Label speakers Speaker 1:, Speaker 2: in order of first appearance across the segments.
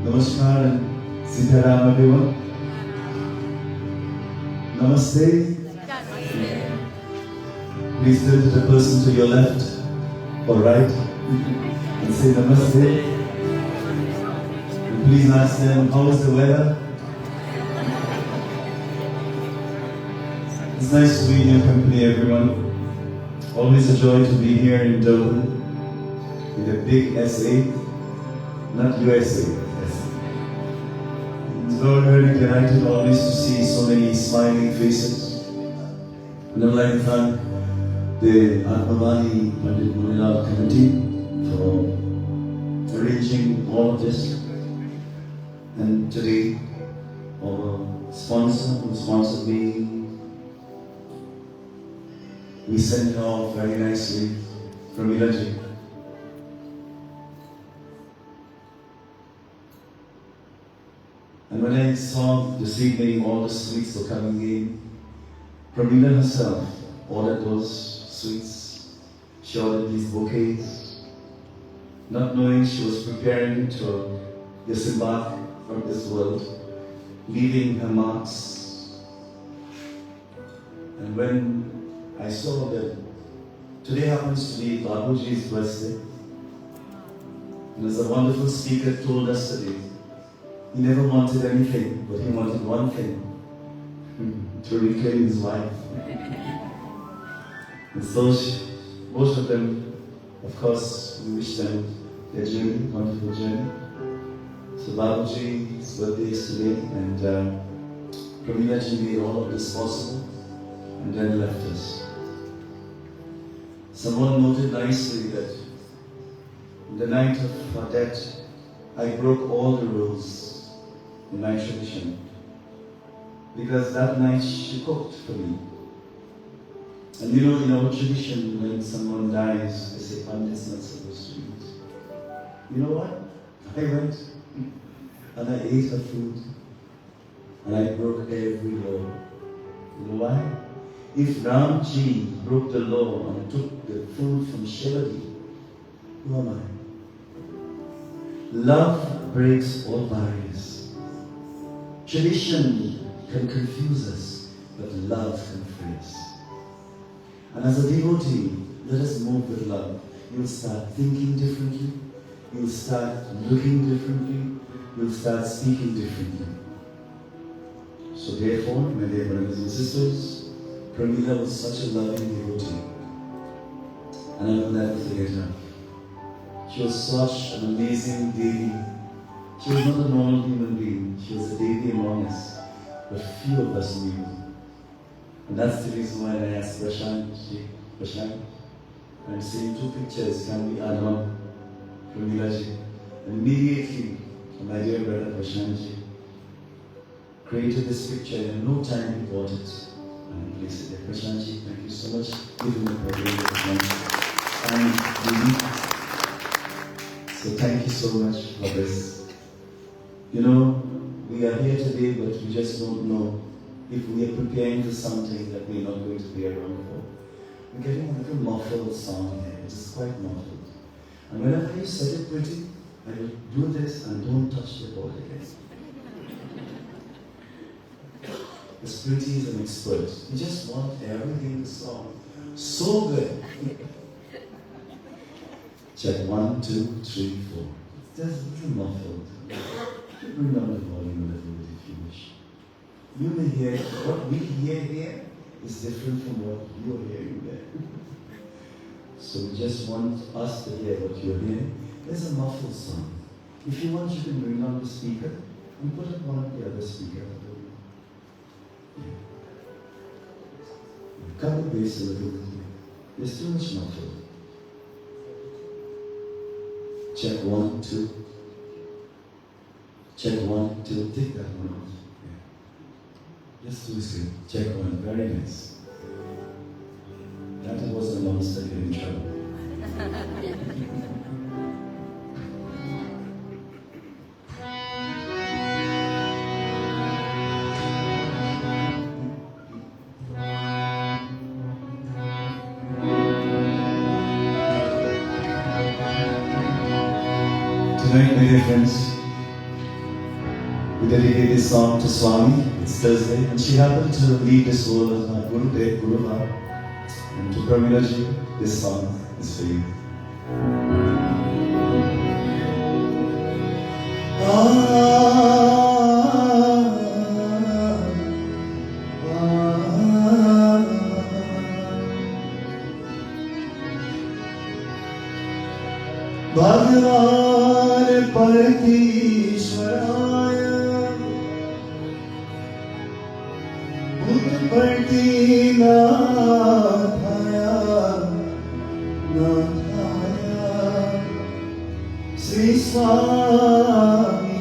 Speaker 1: Namaskar and Sitaram everyone. Namaste. Please turn to the person to your left or right and say Namaste. And please ask them, how is the weather? It's nice to be in your company, everyone. Always a joy to be here in Durban with a big SA, not USA. It's very delighted always to see so many smiling faces. And I'd like to thank the Atmavani Pundit Munelal committee for arranging all of this. And today our sponsor who sponsored me. We sent her off very nicely from Ayodhya. And when I saw this evening all the sweets were coming in, Pramila herself ordered those sweets. She ordered these bouquets, not knowing she was preparing to disembark from this world, leaving her marks. And when I saw that today happens to be Babuji's birthday, and as a wonderful speaker told us today, he never wanted anything, but he wanted one thing, to reclaim his wife. And so both of them, of course, we wish them their journey, wonderful journey. So Babuji's birthday is today, and Pramila made all of this possible, and then left us. Someone noted nicely that the night of her death, I broke all the rules in my tradition, because that night she cooked for me. And you know, in our tradition, when someone dies, they say, Pundit's not supposed to eat. You know what? I went and I ate her food, and I broke every law. You know why? If Ramji broke the law and took the food from Shivadi, who am I? Love breaks all barriers. Tradition can confuse us, but love can free us. And as a devotee, let us move with love. You'll start thinking differently. You'll start looking differently. You'll start speaking differently. So therefore, my dear brothers and sisters, Pramila was such a loving devotee. And I will never forget her. She was such an amazing deity. She was not a normal human being. She was a deity among us, but few of us knew. And that's the reason why I asked Prashant, I'm seeing two pictures, can we add on Pramilaji? And immediately, my dear brother Prashantji created this picture, and in no time he bought it and placed it there. Prashantji, thank you so much. Give him a problem. So thank you so much for this. You know, we are here today, but we just don't know if we are preparing for something that we're not going to be around for. We're getting a little muffled sound here. It's quite muffled. And whenever you set it pretty, I will do this and don't touch the board again. As pretty is an expert. You just want everything to sound so good. Check 1, 2, 3, 4. It's just a little muffled. Bring down the volume a little bit if you wish. You may hear, what we hear here is different from what you are hearing there. So we just want us to hear what you're hearing. There's a muffled sound. If you want, you can bring down the speaker and put it on the other speaker. Cut the bass a little bit. There's too much muffled. Check 1, 2. Check 1, 2. Take that one off. Yeah. Just do this. Check 1. Very nice. That wasn't a monster getting in trouble. Tonight, my dear friends, we dedicate this song to Swami. It's Thursday, and she happened to lead this whole as my Guru Dev, Guru Bhar. And to Pramila ji, this song is for you. Bhagavan Partishwaraya Buddha Parti Nathaya Sri Swami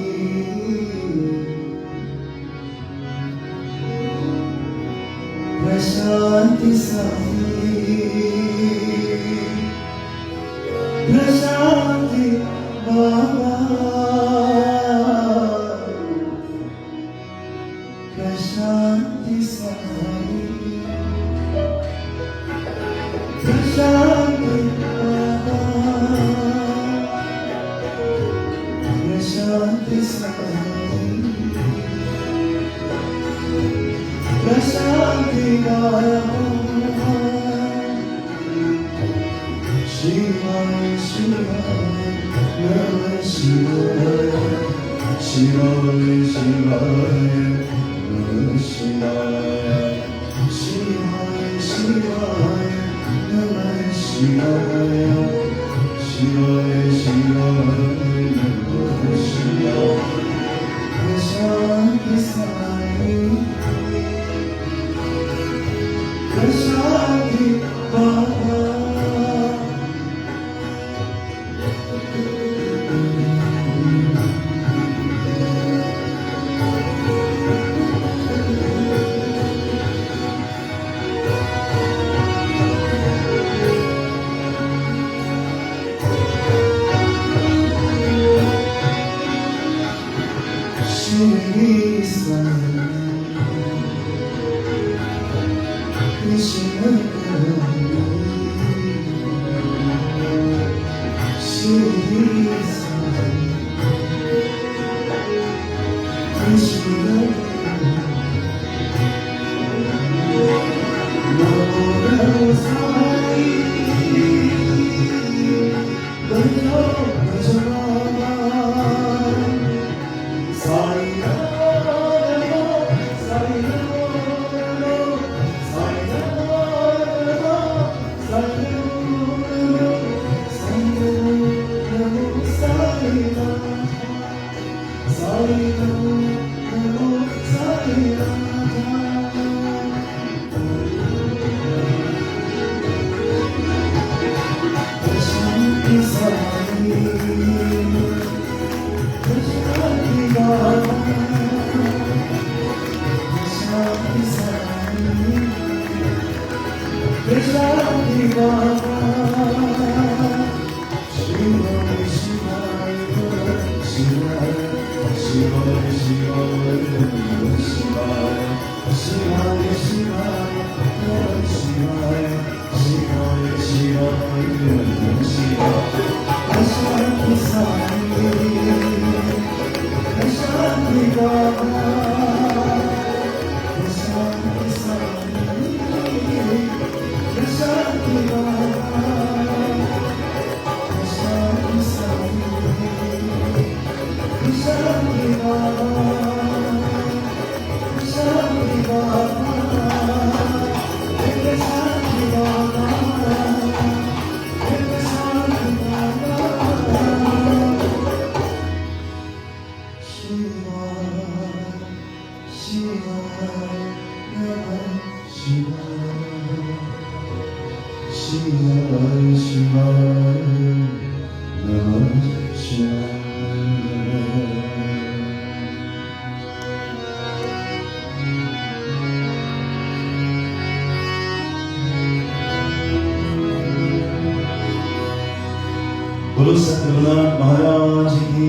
Speaker 1: बोलो सतगुरुनाथ महाराज की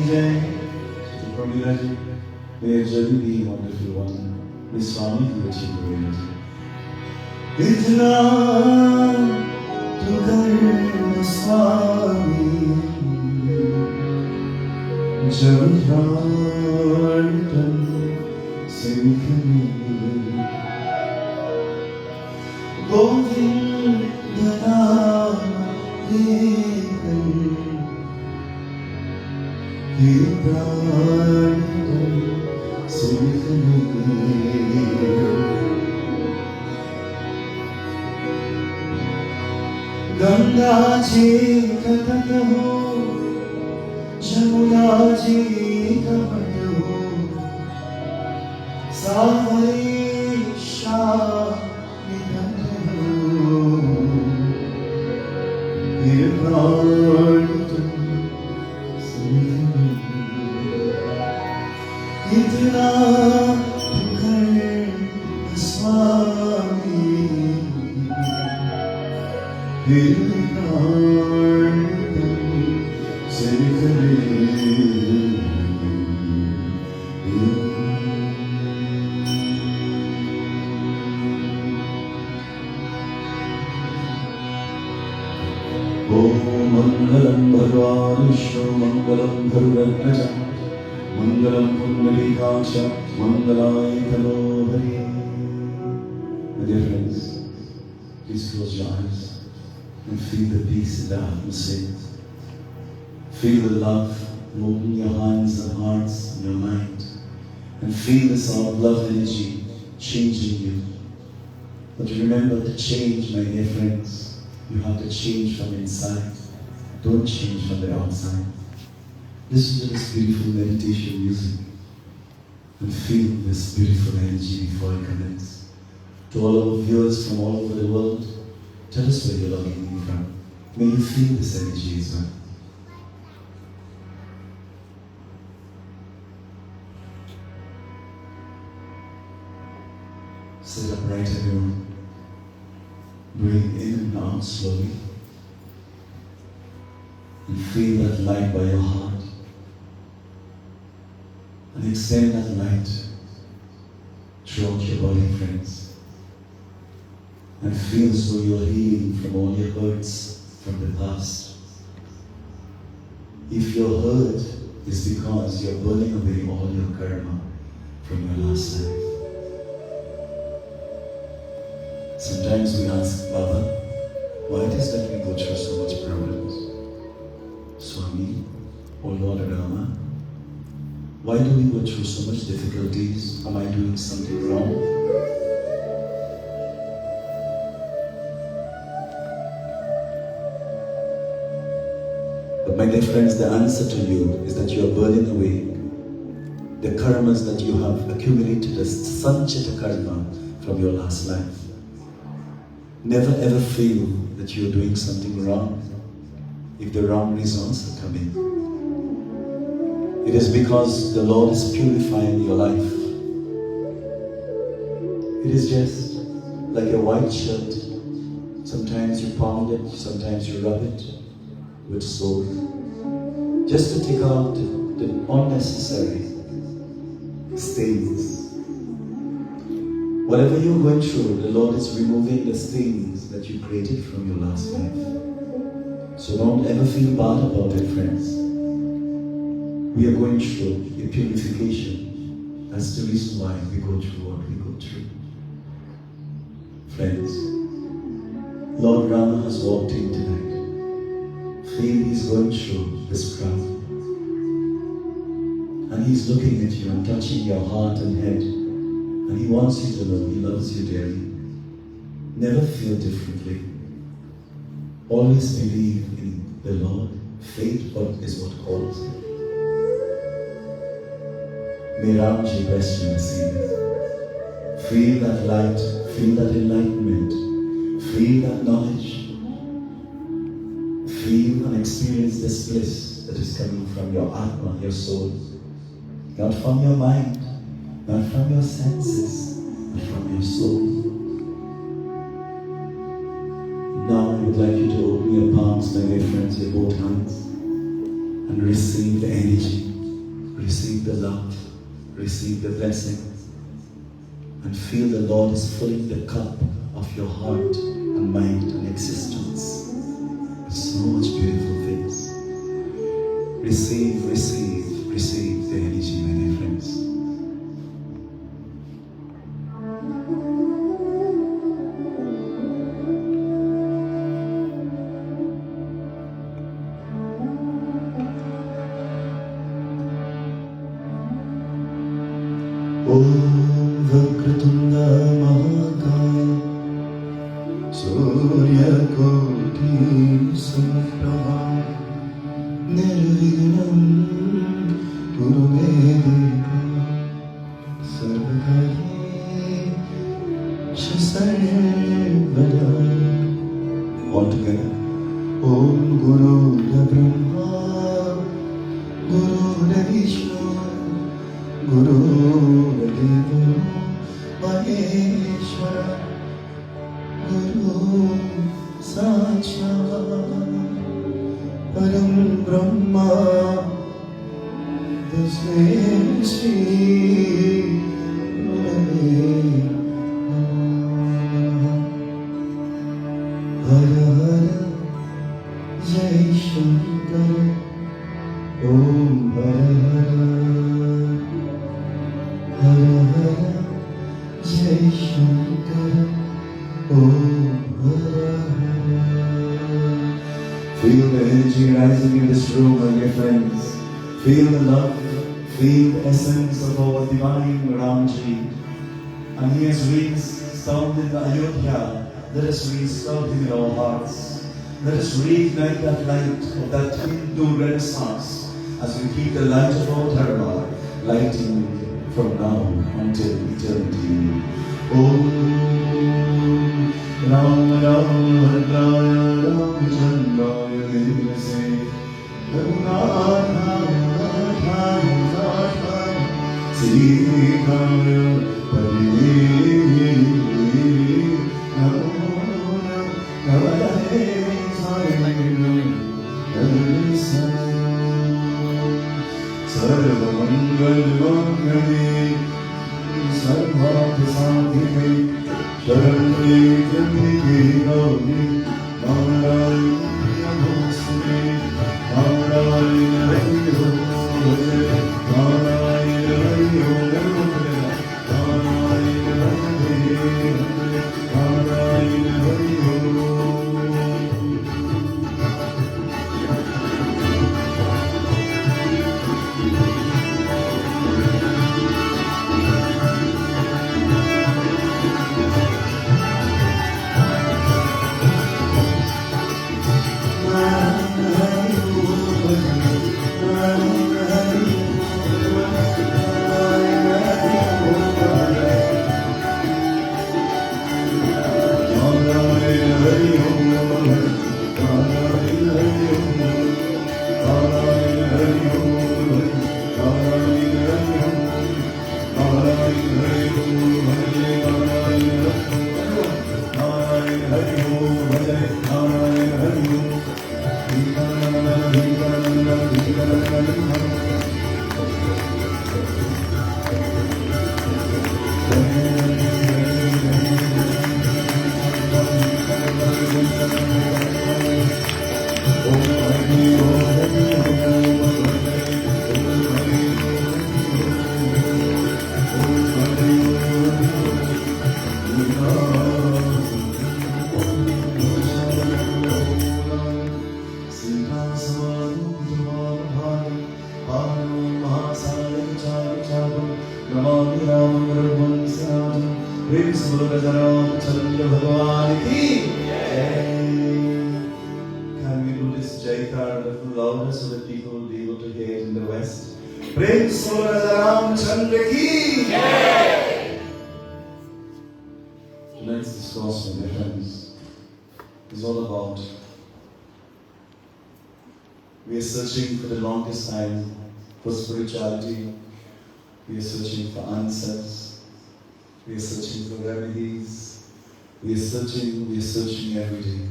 Speaker 1: जय। जी, may your journey be wonderful one. May Swami की अच्छी गोविंद जी। इतना तू कर स्वामी जब प्राण तन से निकले गोविंद नाम प्राण से गंगा जी का तट हो, यमुना जी का पट हो, सावरी शाही तट हो, फिर प्राण इतना कर स्वामी Garudadraja Mangalam Pundarikasha Mangalaya Talohari. My dear friends, please close your eyes and feel the peace in the atmosphere. Feel the love moving your hands and hearts and your mind. And feel the sound of love energy changing you. But remember to change, my dear friends. You have to change from inside. Don't change from the outside. Listen to this beautiful meditation music and feel this beautiful energy before it commences. To all our viewers from all over the world, tell us where you're logging in from. May you feel this energy as well. Sit upright, everyone. Breathe in and out slowly. And feel that light by your heart. And extend that light throughout your body, friends. And feel as though you're healing from all your hurts from the past. If you're hurt, it's because you're burning away all your karma from your last life. Sometimes we ask Baba, why it is that we go through so much problems? Swami, O Lord Rama, why do we go through so much difficulties? Am I doing something wrong? But my dear friends, the answer to you is that you are burning away the karmas that you have accumulated as sanchita karma from your last life. Never ever feel that you are doing something wrong if the wrong results are coming. It is because the Lord is purifying your life. It is just like a white shirt. Sometimes you pound it, sometimes you rub it with soap, just to take out the unnecessary stains. Whatever you're going through, the Lord is removing the stains that you created from your last life. So don't ever feel bad about it, friends. We are going through a purification. That's the reason why we go through what we go through. Friends, Lord Rama has walked in tonight. Feel he's going through this crowd. And he's looking at you and touching your heart and head. And he wants you to know he loves you dearly. Never feel differently. Always believe in the Lord. Faith is what calls him. May Ramji bless you this evening. Feel that light, feel that enlightenment, feel that knowledge. Feel and experience this bliss that is coming from your Atma, your soul. Not from your mind, not from your senses, but from your soul. Now I would like you to open your palms, my dear friends, your both hands, and receive the energy, receive the love, receive the blessing, and feel the Lord is filling the cup of your heart and mind and existence with so much beautiful things. Receive, receive, receive the energy, my dear friends. Om Vakratunda Mahakaya Surya Koti Samprabha Nirvignam Gurumedeva Sarvakare Shasarvada. All together. Om Guru Brahma Guru Vishnu Guru Devo Maheshwara Guru Sakshat Param Brahma Tasmai Shri Gurave Namah. Hara Hara Jai Shankar Om Hara Feel the love, feel the essence of our divine Ramji. And he has reinstalled in the Ayodhya. Let us reinstall him in our hearts. Let us reignite that light of that Hindu Renaissance as we keep the light of our Dharma lighting from now until eternity. Om Ram Ram Bhadraya Ram Chandaya Devase Karunatha Sri Tonight's discourse, my friends, is all about we are searching for the longest time for spirituality. We are searching for answers. We are searching for remedies. We are searching every day.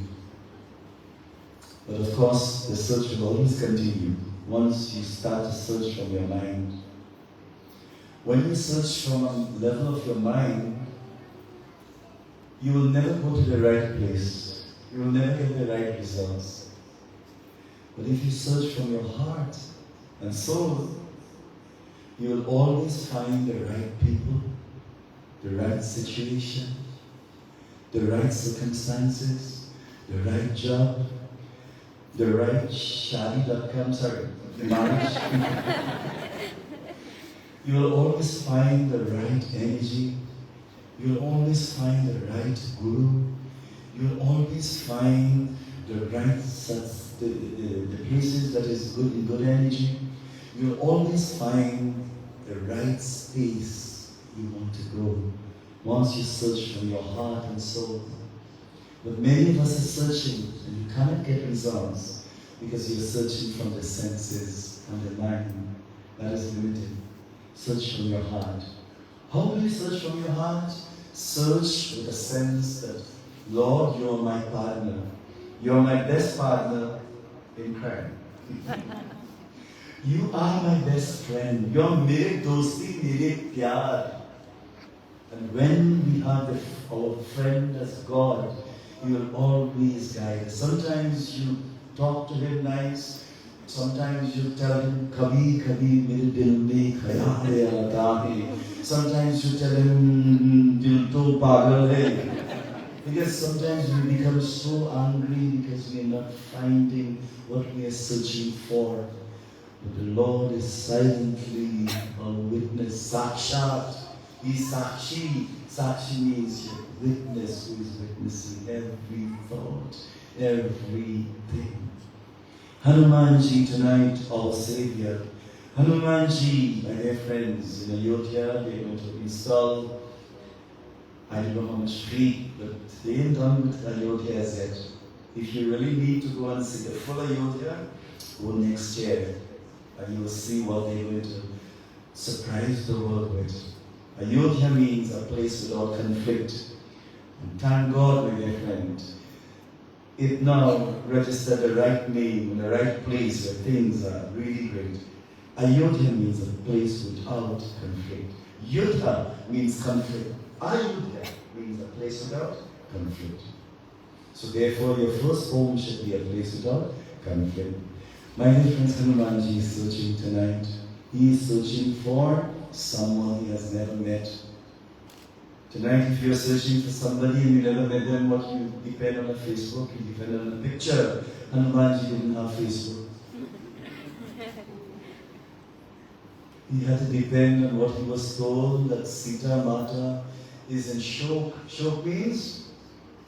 Speaker 1: But of course, the search will always continue once you start to search from your mind. When you search from a level of your mind, you will never go to the right place. You will never get the right results. But if you search from your heart and soul, you will always find the right people, the right situation, the right circumstances, the right job, the right marriage. You will always find the right energy. You will always find the right guru. You will always find the right the places that is good energy. You will always find the right space you want to go once you search from your heart and soul. But many of us are searching and you cannot get results because you're searching from the senses and the mind. That is limited. Search from your heart. How will you search from your heart? Search with a sense that, Lord, you are my partner. You are my best partner in crime. You are my best friend. You are mere dosti, mere pyar. And when we have our friend as God, He will always guide us. Sometimes you talk to Him nice. Sometimes you tell Him, Kabhi kabhi mere dil mein khayal aata hai. Sometimes you tell Him, Dil to pagal hai. Because sometimes we become so angry because we are not finding what we are searching for. But the Lord is silently a witness, sakshat. He's sakshi. Sakshi means your witness who is witnessing every thought, everything. Hanumanji tonight, our Savior. Hanumanji, my dear friends, in Ayodhya, they're going to install, I don't know how much feet, but they ain't done with Ayodhya as yet. If you really need to go and see the full Ayodhya, go next year, and you will see what they're going to surprise the world with. Ayodhya means a place without conflict. And thank God, my dear friend, it now registered the right name in the right place where things are really great. Ayodhya means a place without conflict. Yudha means conflict. Ayodhya means a place without conflict. So therefore, your first home should be a place without conflict. My dear friends, Hanumanji is searching tonight. He is searching for someone he has never met. Tonight, if you're searching for somebody and you never met them, what you depend on a Facebook, you depend on a picture. Hanumanji didn't have Facebook. He had to depend on what he was told, that Sita Mata is in Shok. Shok means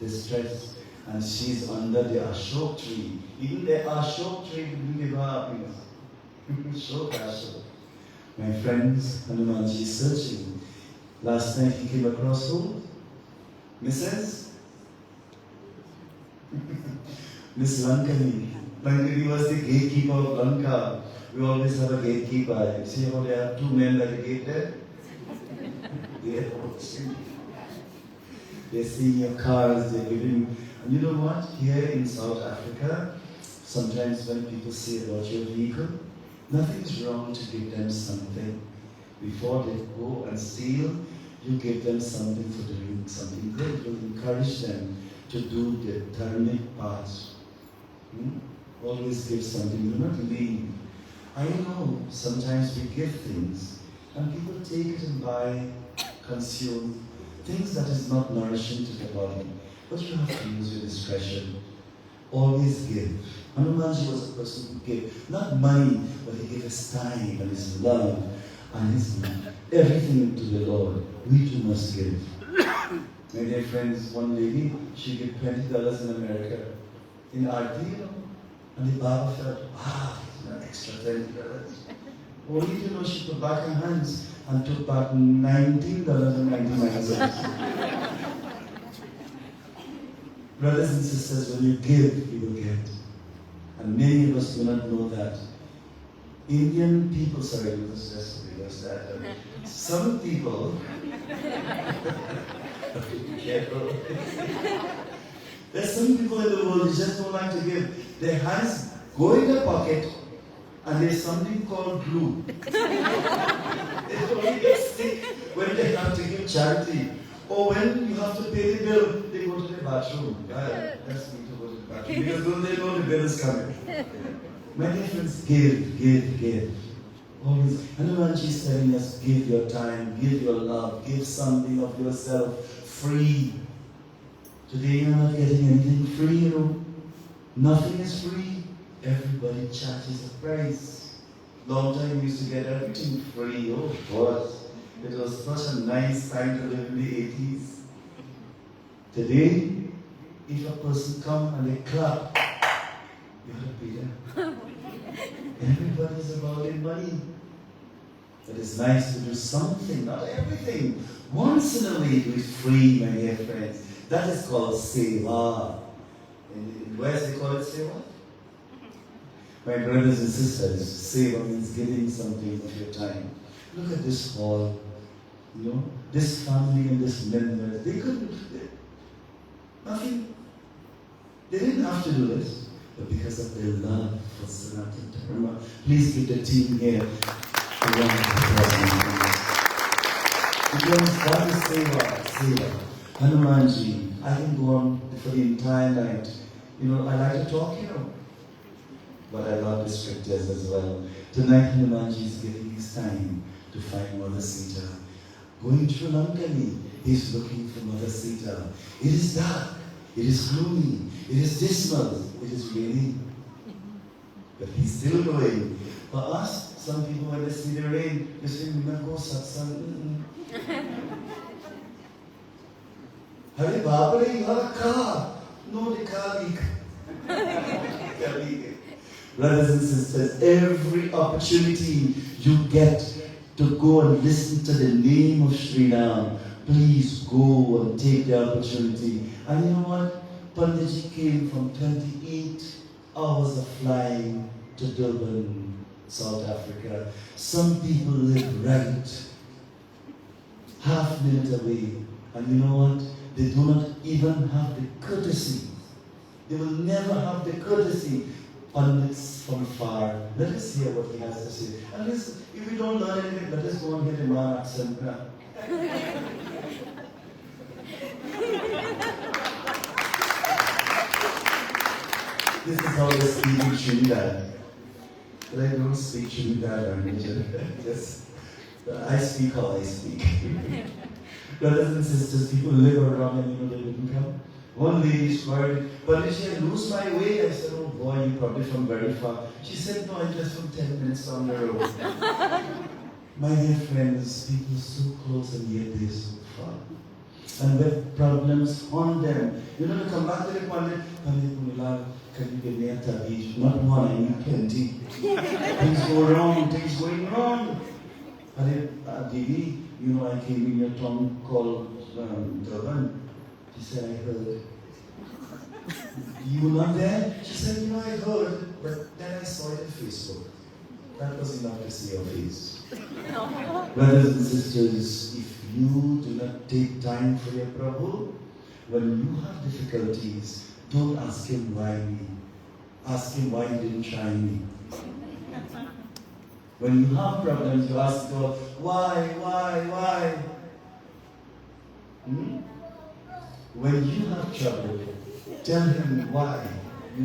Speaker 1: distress. And she's under the Ashok tree. Even the Ashok tree didn't give her happiness. Shok, Ashok. My friends, Hanumanji is searching. Last night he came across who? Mrs. Miss Lankani. Lankani was the gatekeeper of Lanka. We always have a gatekeeper. You see how there are two men at the gate there? They're watching. They're seeing your cars, they're giving. And you know what? Here in South Africa, sometimes when people say about your vehicle, nothing's wrong to give them something. Before they go and steal, you give them something for doing something good. You encourage them to do the dharmic part. Always give something, do not leave. I know sometimes we give things and people take it and buy, consume things that is not nourishing to the body. But you have to use your discretion. Always give. Hanumanji was a person who gave, not money, but he gave his time and his love and his everything to the Lord. We too must give. My dear friends, one lady, she gave $20 in America in RT, and the Baba felt, an extra $20. Only to know she put back her hands and took back $19.99. Brothers and sisters, when you give, you will get. And many of us do not know that. Indian people, sorry, let's just reverse that. Some people, be careful. There's some people in the world who just don't like to give. Their hands go in their pocket and there's something called glue. They only get stick when they have to give charity. Or when you have to pay the bill, they go to the bathroom. That's me to go to the bathroom. Because don't they know the bill is coming. My dear friends, give. Always. Hanumanji is telling us, give your time, give your love, give something of yourself free. Today you're not getting anything free, you know. Nothing is free. Everybody charges a price. Long time we used to get everything free. Oh God. It was such a nice time to live in the 80s. Today, if a person come and they clap, you have to pay them. Everybody's about their money. But it's nice to do something, not everything. Once in a week is free, my dear friends. That is called Sewa. In West they call it Sewa. My brothers and sisters, Sewa means giving something of your time. Look at this hall. You know, this family and this member, they couldn't, nothing. They didn't have to do this, but because of their love for Sanatana Dharma, please give the team here a round of applause. Because that is Sewa. Hanumanji, I can go on for the entire night. You know, I like to talk, you know, but I love the scriptures as well. Tonight, Hanumanji is giving his time to find Mother Sita. Going through Lankani, he's looking for Mother Sita. It is dark, it is gloomy, it is dismal, it is raining. But he's still going. For us, some people when they see the rain, they say, "Go satsang." Hare Bapare, you have a car. No, the car leak. Brothers and sisters, every opportunity you get to go and listen to the name of Sri Ram, please go and take the opportunity. And you know what? Panditji came from 28 hours of flying to Durban, South Africa. Some people live right half minute away. And you know what? They do not even have the courtesy. They will never have the courtesy. Pundits from far. Let us hear what he has to say. And listen, if we don't learn anything, let us go and hear the man accent. This is how they speak in Trinidad. But I don't speak Trinidad language. Yes, I speak how I speak. Brothers and sisters, people live around and you know they didn't come. One lady sweared, but did she lose my way? I said, "Oh boy, you're probably from very far." She said, "No, I'm just from 10 minutes down the road." My dear friends, people so close and yet they're so far. And with problems on them. You know, to come back to the Pundit, "Pundit Munelal, can you give me a tabij?" Not one, I need 20. Things go wrong, things going wrong. Didi, you know, I came in your town called Durban. She said, "I heard." "You were not there?" She said, "You know, I heard, but then I saw it on Facebook." That was enough to see your face. Brothers and sisters, if you do not take time for your Prabhu, when you have difficulties, don't ask him why me. Ask him why he didn't try me. When you have problems, you ask God, why? When you have trouble, tell him why you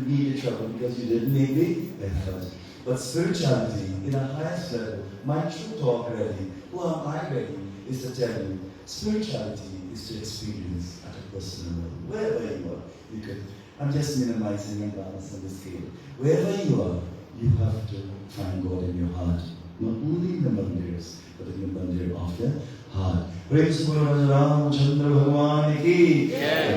Speaker 1: needed trouble because you didn't make the effort. But spirituality, in a highest level, my true talk ready, who am I ready, is to tell you, spirituality is to experience at a personal level. Wherever you are, you could. I'm just minimizing and balancing the scale. Wherever you are, you have to find God in your heart. Not only in the mandirs, but in the mandir of the heart. Praise Guru Ram Chandra Bhagwan ki.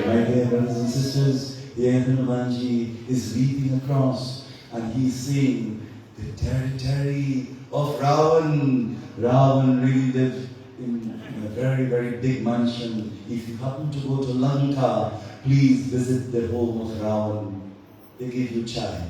Speaker 1: My dear brothers and sisters, here Hanumanji is leaping across and he's saying, the territory of Ravan. Ravan really lived in a very, very big mansion. If you happen to go to Lanka, please visit the home of Ravan. They give you chai.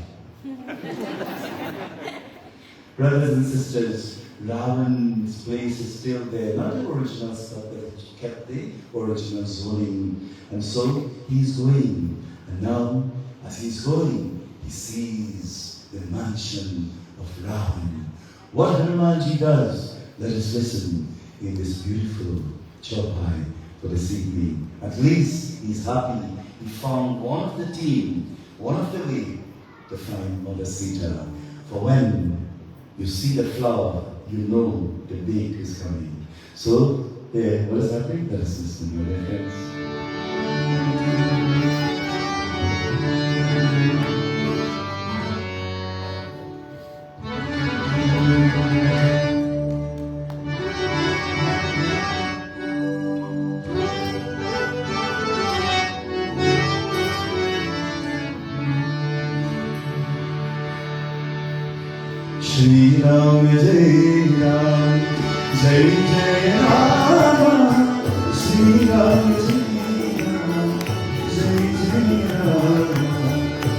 Speaker 1: Brothers and sisters, Ravan's place is still there. Not the original stuff, but it kept the original zoning. And so he's going. And now, as he's going, he sees the mansion of Ravan. What Hanumanji does, let us listen in this beautiful chaupai for this evening. At least he's happy. He found one of the team, one of the way to find Mother Sita. For when you see the flower, you know the bake is coming. So, what is happening? Let us listen, my dear friends. Shri Ram Jai Ram, Jai Jai Ram, Shri Ram Jai Ram, Jai Jai Ram,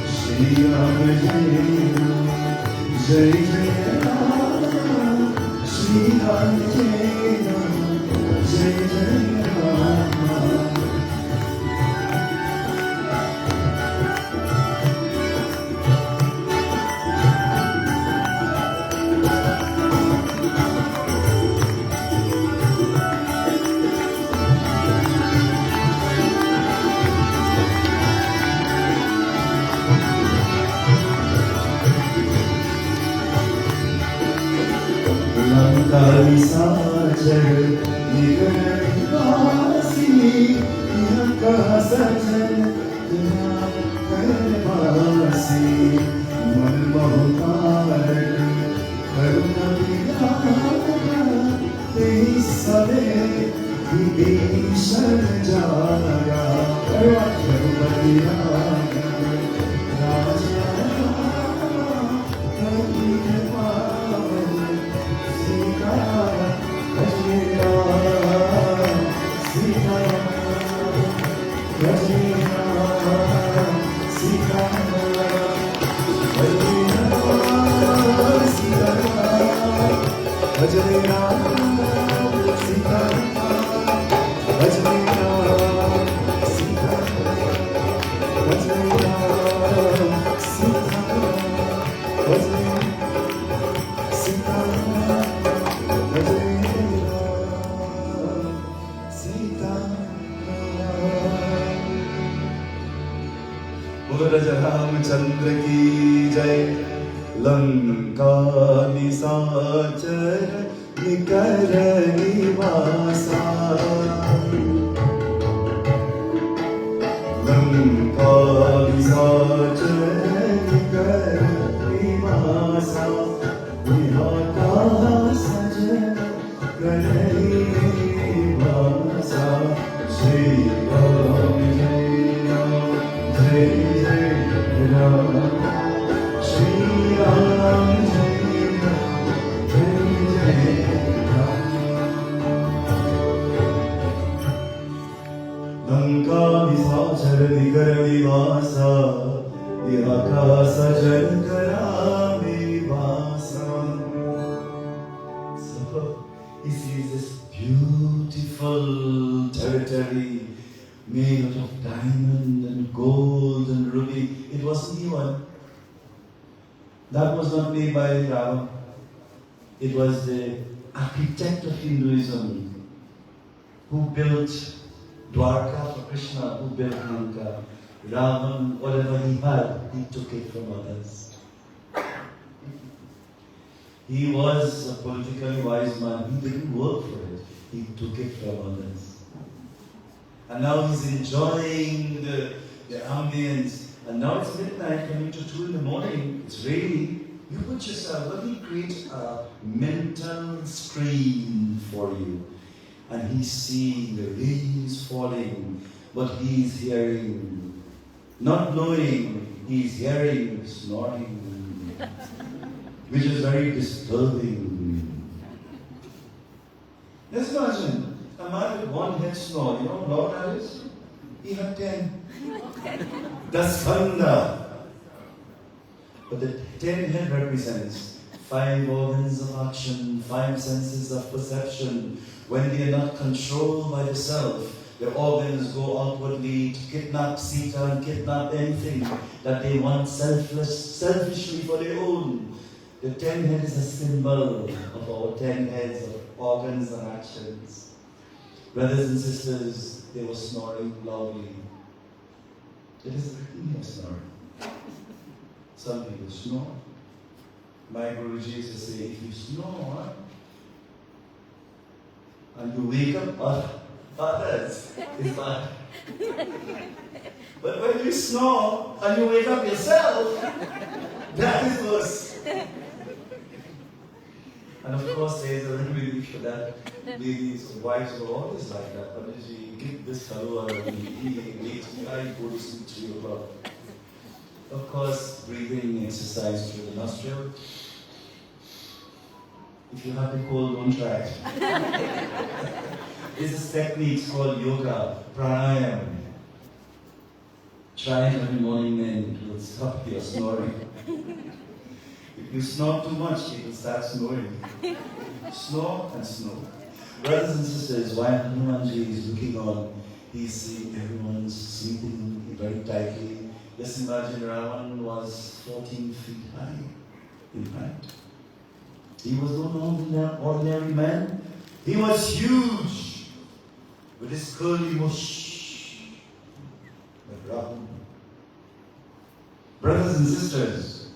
Speaker 1: Shri Ram Jai Ram, Jai Jai Ram, Shri Ram Jai Ram, Jai Jai Ram. Kali Sajal, Nigar Vasi, Yanka Sajal, Yanka Vasi, Ramchandra की जय। लंका निशाचर निकर निवासा, लंका निशाचर निकर निवासा, विहाता सजन करई निवासा। श्री राम जय राम जय जय राम, श्री राम जय राम जय जय राम। लंका निशाचर निकर निवासा, विहाता सजन करामि वासा। So he sees this beautiful territory made out of diamond and gold and ruby. It wasn't even. That was not made by Rama. It was the architect of Hinduism who built Dwarka for Krishna, who built Lanka. Ravan, whatever he had, he took it from others. He was a politically wise man. He didn't work for it. He took it from others. And now he's enjoying the ambience. And now it's midnight, coming to 2 in the morning. It's raining. You put yourself, let me create a mental screen for you. And he's seeing the rain is falling, but he's hearing, not knowing, he's hearing snoring, which is very disturbing. Let's imagine a man with one head snore. You know how loud that is? He had 10. That's thunder. But the 10 head represents 5 organs of action, 5 senses of perception. When they are not controlled by the self, their organs go outwardly to kidnap Sita and kidnap anything that they want selfishly for their own. The 10 head is a symbol of our 10 heads of organs and actions. Brothers and sisters, they were snoring loudly. It is written here, snoring. Some people snore. My Guruji used to say, if you snore and you wake up others, it's bad. But when you snore and you wake up yourself, that is worse. And of course, there is a remedy for that. Ladies, wives are always like that. But if you give this fellow and he waits me, I go to sleep 3 o'clock. Of course, breathing exercise through the nostril. If you have the cold, don't try it. This is techniques called yoga, pranayama. Try it every morning, then it will stop your snoring. If you snore too much, it will start snoring. Snore and snore. Brothers and sisters, while Hanumanji is looking on, he's seeing everyone sleeping very tightly. Just imagine Ravan was 14 feet high in height. He was no ordinary man. He was huge with his curly mush. Like Ravan. Brothers and sisters,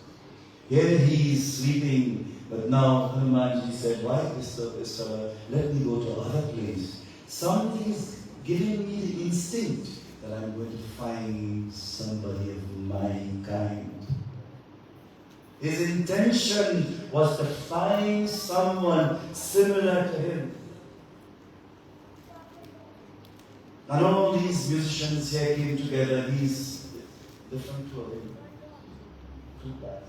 Speaker 1: here he is sleeping, but now Hanumanji said, why disturb this fellow? Let me go to other place. Something is giving me the instinct that I'm going to find somebody of my kind. His intention was to find someone similar to him. And all these musicians here came together, these different clothing, two pairs.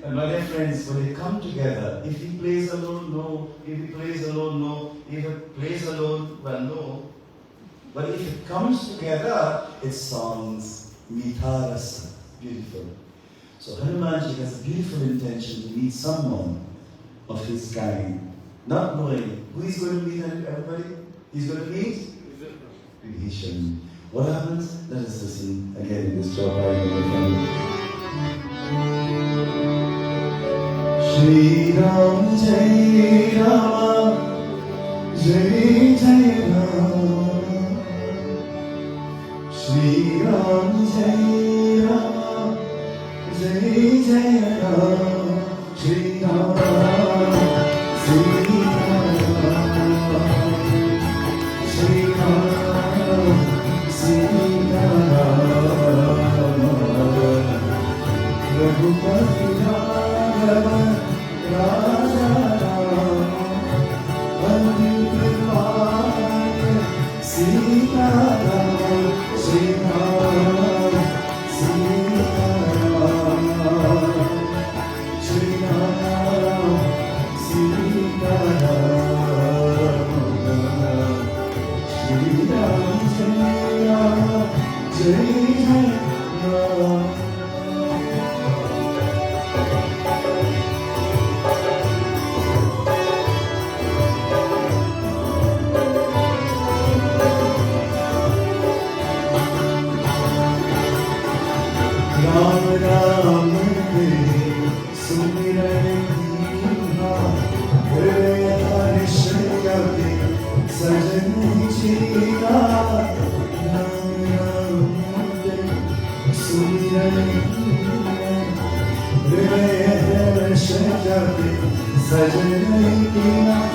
Speaker 1: And my dear friends, when they come together, if he plays alone, no. If he plays alone, no. If he plays alone, well, no. But if it comes together, it sounds mitharasa, beautiful. So Hanumanji has a beautiful intention to meet someone of his kind, not knowing who he's going to meet. Everybody, he's going to meet Vibhishan. What happens? Let us listen again in this short poem. Shri Ram Jai Rama Jai Jai Rama Shri Ram Jai Rama Jai Jai Rama Shri Ram Sri Ram Shri Ram Sri Ram Raghupati Rama Raja Ram Pandit Ram Sita Ram Shri Ram Sita Ram Shri Ram Sita Ram Shri Ram Jai Jai Ram. Ram Ram Hare Sumiran Dina Hare Harishayate Sajan Chita Ram Ram Hare Sumiran Dina Hare Harishayate Sajan Chita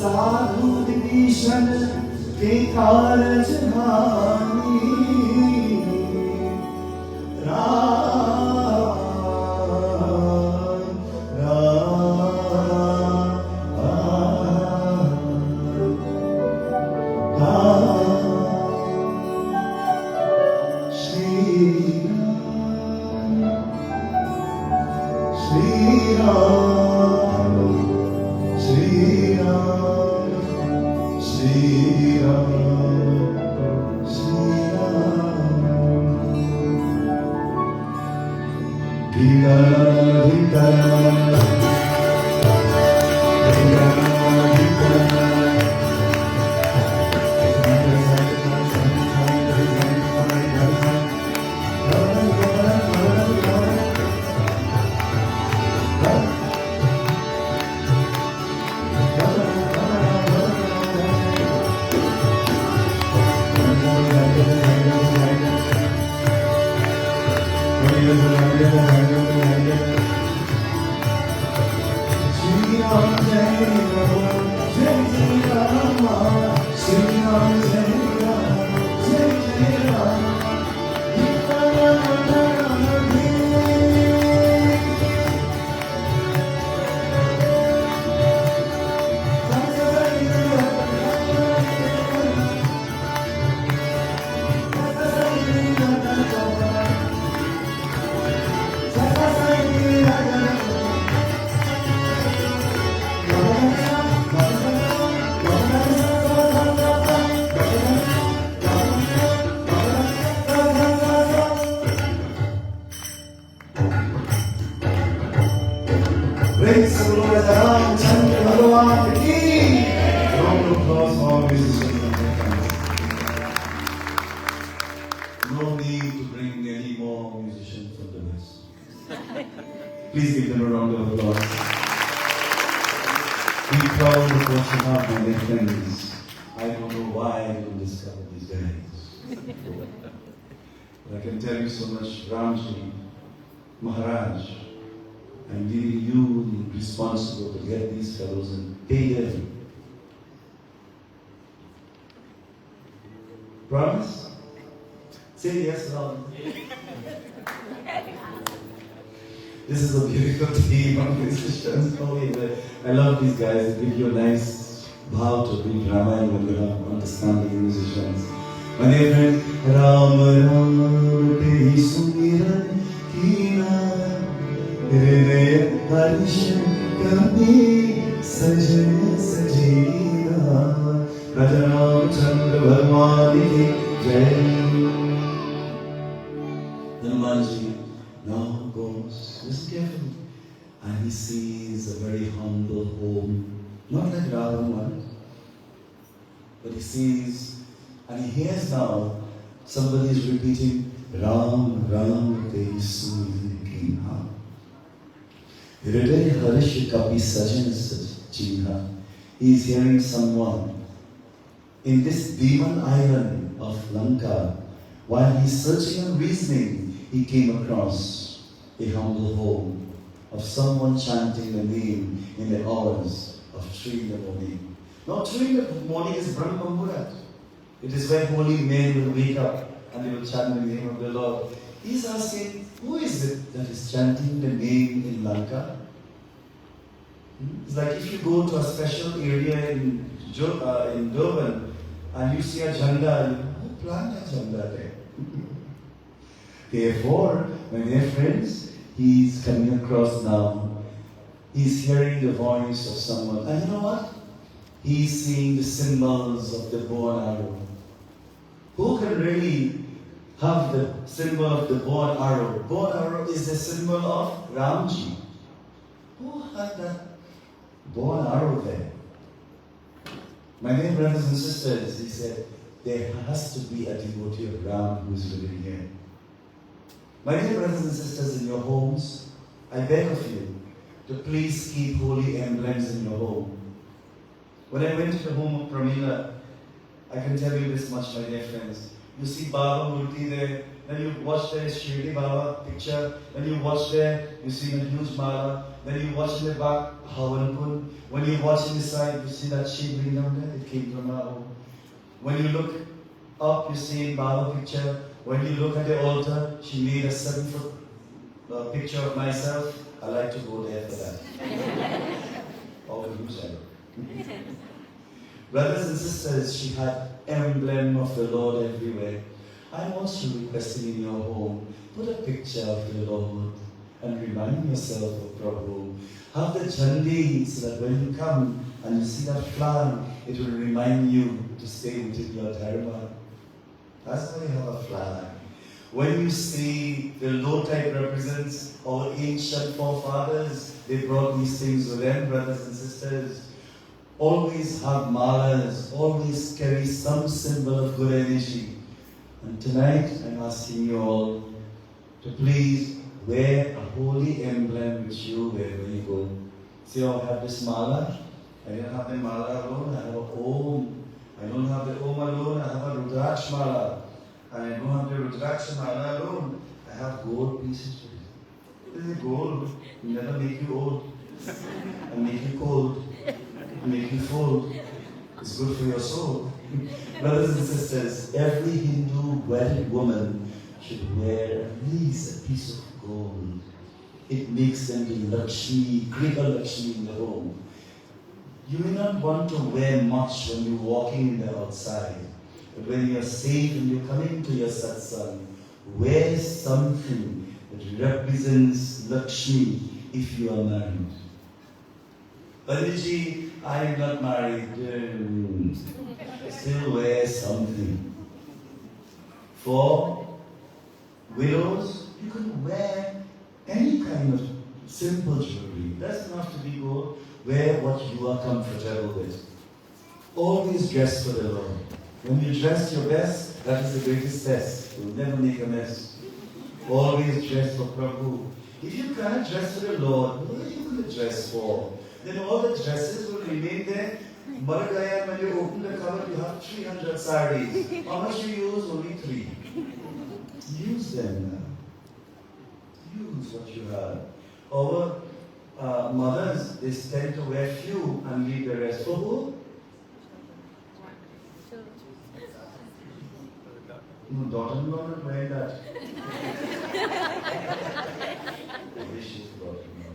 Speaker 1: साधु विभीषण के कारज हानि Ram Make some noise around Chanting Bhagavan ki. Round of applause for all musicians and their friends. No need to bring any more musicians from the West. Please give them a round of applause. Be proud of what you have, my dear friends. I don't know why I didn't discover these guys. But I can tell you so much, Ramji, Maharaj, I'm leaving you responsible to get these fellows and pay them. Promise? Say yes, Lord. This is a beautiful team of musicians. I love these guys. They give you a nice bhav to read Ramayana when you have understanding musicians. My dear friend, Ram Ram Te Sumiran Kina Hriday Harish Kami Sajan Sajina Raja Ramchandra Bhagwan Ki Jai. Hanumanji now goes, listen carefully, and he sees a very humble home, not like Hanuman, but he sees and he hears now somebody is repeating Ram Ram Te Sumiran Hriday Harish Kapi Sajan Sajina. He is hearing someone in this demon island of Lanka. While he's searching and reasoning, he came across a humble home of someone chanting the name in the hours of 3 in the morning. Now 3 in the morning is Brahma Muhurat. It is where holy men will wake up and they will chant the name of the Lord. He's asking, who is it that is chanting the name in Lanka? It's like if you go to a special area in Durban and you see a jhanda, who planted a jhanda there? Therefore, my dear friends, he's coming across now. He's hearing the voice of someone. And you know what? He's seeing the symbols of the bow and arrow. Who can really have the symbol of the bow and arrow? Bow and arrow is the symbol of Ramji. Who had that bow and arrow there? My dear brothers and sisters, he said, there has to be a devotee of Ram who is living here. My dear brothers and sisters, in your homes, I beg of you to please keep holy emblems in your home. When I went to the home of Pramila, I can tell you this much, my dear friends. You see Baba Murti there, then you watch there Shirdi Baba picture, then you watch there, you see a huge mala, then you watch in the back Havan. When you watch in the side, you see that Shiv Lingam there, it came from our home. When you look up, you see Baba picture. When you look at the altar, she made a 7-foot picture of myself. I like to go there for that. All of you said. Brothers and sisters, she had emblem of the Lord everywhere. I'm also requesting in your home, put a picture of the Lord and remind yourself of Prabhu. Have the chandi so that when you come and you see that flag, it will remind you to stay within your Dharma. That's why you have a flag. When you see the low type represents our ancient forefathers, they brought these things with them, brothers and sisters. Always have malas, always carry some symbol of good energy. And tonight I'm asking you all to please wear a holy emblem which you wear when you go. See, I have this mala. I don't have the mala alone, I have a Om. I don't have the Om alone, I have a Rudraksh mala. And I don't have the Rudraksh mala alone, I have gold pieces with it. This is gold. It will never make you old. And make you cold. And make you full. It's good for your soul. Brothers and sisters, every Hindu wedded woman should wear at least a piece of gold. It makes them the Lakshmi, greater Lakshmi in the home. You may not want to wear much when you're walking in the outside, but when you're safe and you're coming to your satsang, wear something that represents Lakshmi if you are married. Panditji, I am not married. Still wear something. For widows, you can wear any kind of Simple jewelry. Doesn't have to be gold. Wear what you are comfortable with. Always dress for the Lord. When you dress your best, that is the greatest test. You'll never make a mess. Always dress for Prabhu. If you can't dress for the Lord, what are you going to dress for? Then all the dresses will remain there. Maragaya, when you open the cover, you have 300 saris. How much you use? Only 3. Use them now. Use what you have. Our mothers, they tend to wear few and leave the rest for who? No, daughter-in-law not wearing that. I wish she's daughter-in-law.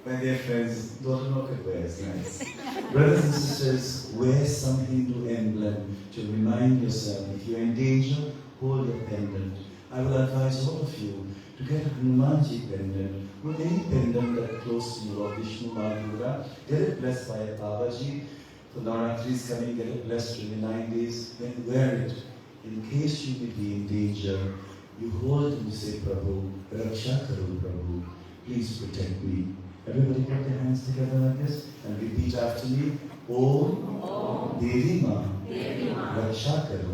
Speaker 1: My dear friends, daughter-in-law could wear, it's nice. Brothers and sisters, wear some Hindu emblem to remind yourself. If you're in danger, hold your pendant. I will advise all of you to get a Hanumanji pendant, or any pendant that's close to you, or Vishnu Madhura. Get it blessed by a Babaji. So Navratri is coming, get it blessed 29 days, then wear it. In case you may be in danger, you hold and you say, Prabhu, Raksha Karo Prabhu, please protect me. Everybody put their hands together like this and repeat after me. Om Devi Ma Raksha Karo.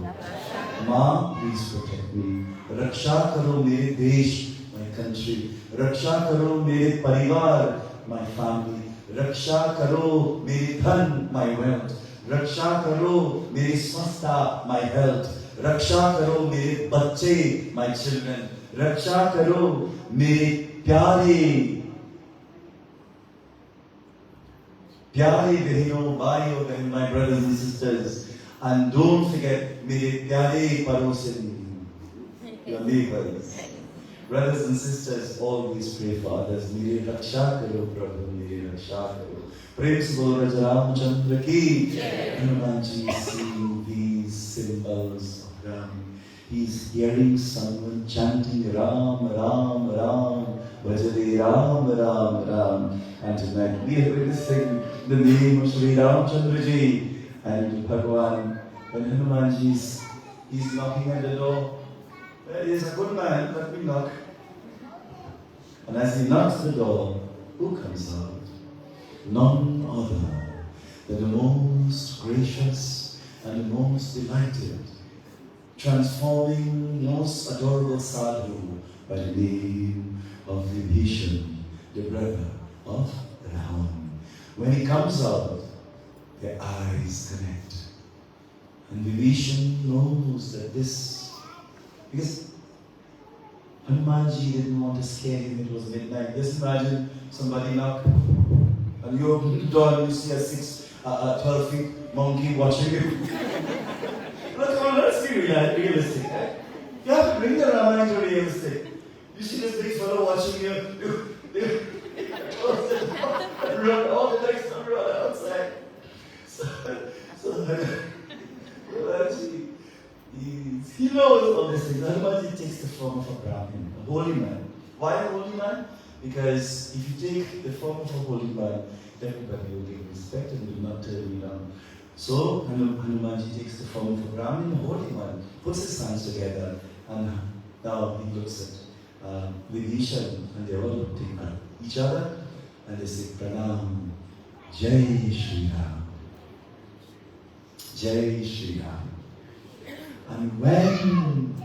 Speaker 1: Ma, please protect me. Raksha Karo mere desh, my country. Raksha Karo mere parivar, my family. Raksha karo mere dhan, my wealth. Raksha karo mere swastha, my health. Raksha karo mere bacche, my children. Raksha karo mere pyare behino, bhaiyo behin, my brothers and sisters. And don't forget, mere pyare parosin, your neighbors. Brothers and sisters, always pray for others. Mere raksha karo Prabhu, mere raksha karo. Prem se bol Raja Ramchandra ki. Hanumanji is seeing these symbols of Ram. He's hearing someone chanting Ram, Ram, Ram, Bhajare Ram, Ram, Ram. And tonight we are going to sing the name of Sri Ramchandra Ji. And Bhagwan, when Hanumanji is knocking at the door, he's a good man, let me knock. And as he knocks the door, who comes out? None other than the most gracious and the most delighted, transforming most adorable sadhu by the name of Vibhishan, the brother of Hanuman. When he comes out, their eyes connect. And Vibhishan knows that this, because Hanumanji didn't want to scare him, it was midnight. Just imagine somebody knock, and you open the door and you see a 12 feet monkey watching you. Let's be realistic, right? You have to bring the Ramayana to realistic. You see this big fellow watching you, you close the door and run all the next time run outside. So he knows all these things. Hanumanji takes the form of a Brahmin, a holy man. Why a holy man? Because if you take the form of a holy man, everybody will give respect and will not turn you down. So Hanumanji takes the form of a Brahmin, a holy man, puts his hands together, and now he looks at Vibhishan, and they all look at each other, and they say, Pranam, Jai Shri Ram. Jai Shri Ram. And when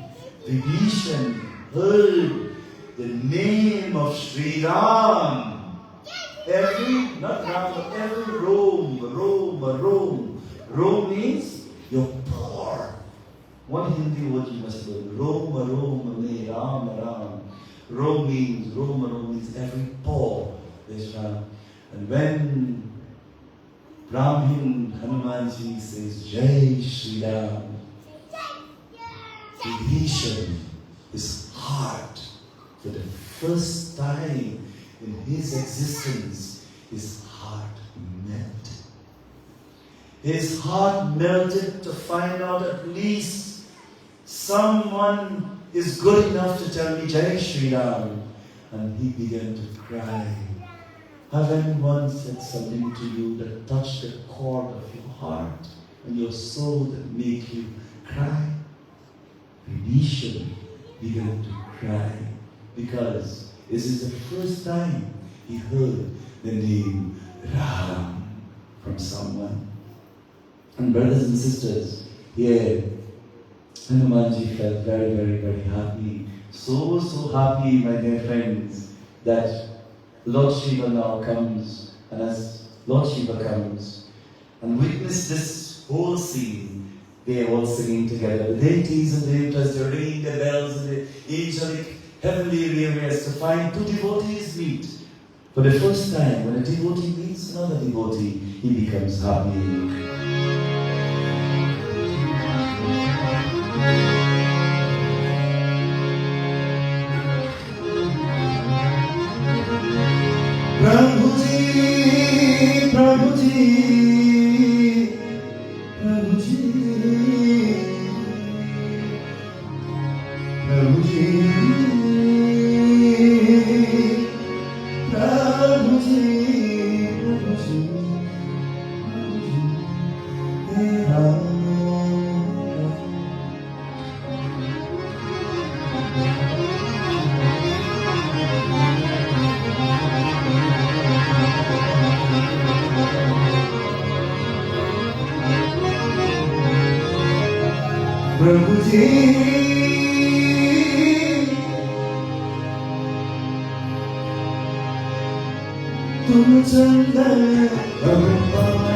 Speaker 1: Vibhishan heard the name of Sri Ram, every Rome means you're poor. One Hindi word you must learn. Rome, Ram, Ram. Rome means every poor. There's Ram. And when Brahmin Hanumanji says Jai Shri Ram, Vibhishan, his heart, for the first time in his existence, his heart melted. His heart melted to find out at least someone is good enough to tell me Jai Shri Ram. And he began to cry. Have anyone said something to you that touched the chord of your heart and your soul that make you cry? Vibhishan began to cry because This is the first time he heard the name Ram from someone. And brothers and sisters, here Hanumanji felt very, very, very happy. So, so happy, my dear friends, that Lord Shiva now comes. And as Lord Shiva comes and witness this whole scene, they are all singing together. The deities and the deities, they're ringing their bells in the angelic heavenly areas to find two devotees meet. For the first time, when a devotee meets another devotee, he becomes happy. Prabhuji, Prabhuji, Prabhuji, Prabhuji, Prabhuji, Prabhuji, Prabhuji, tum chandan bhagwan.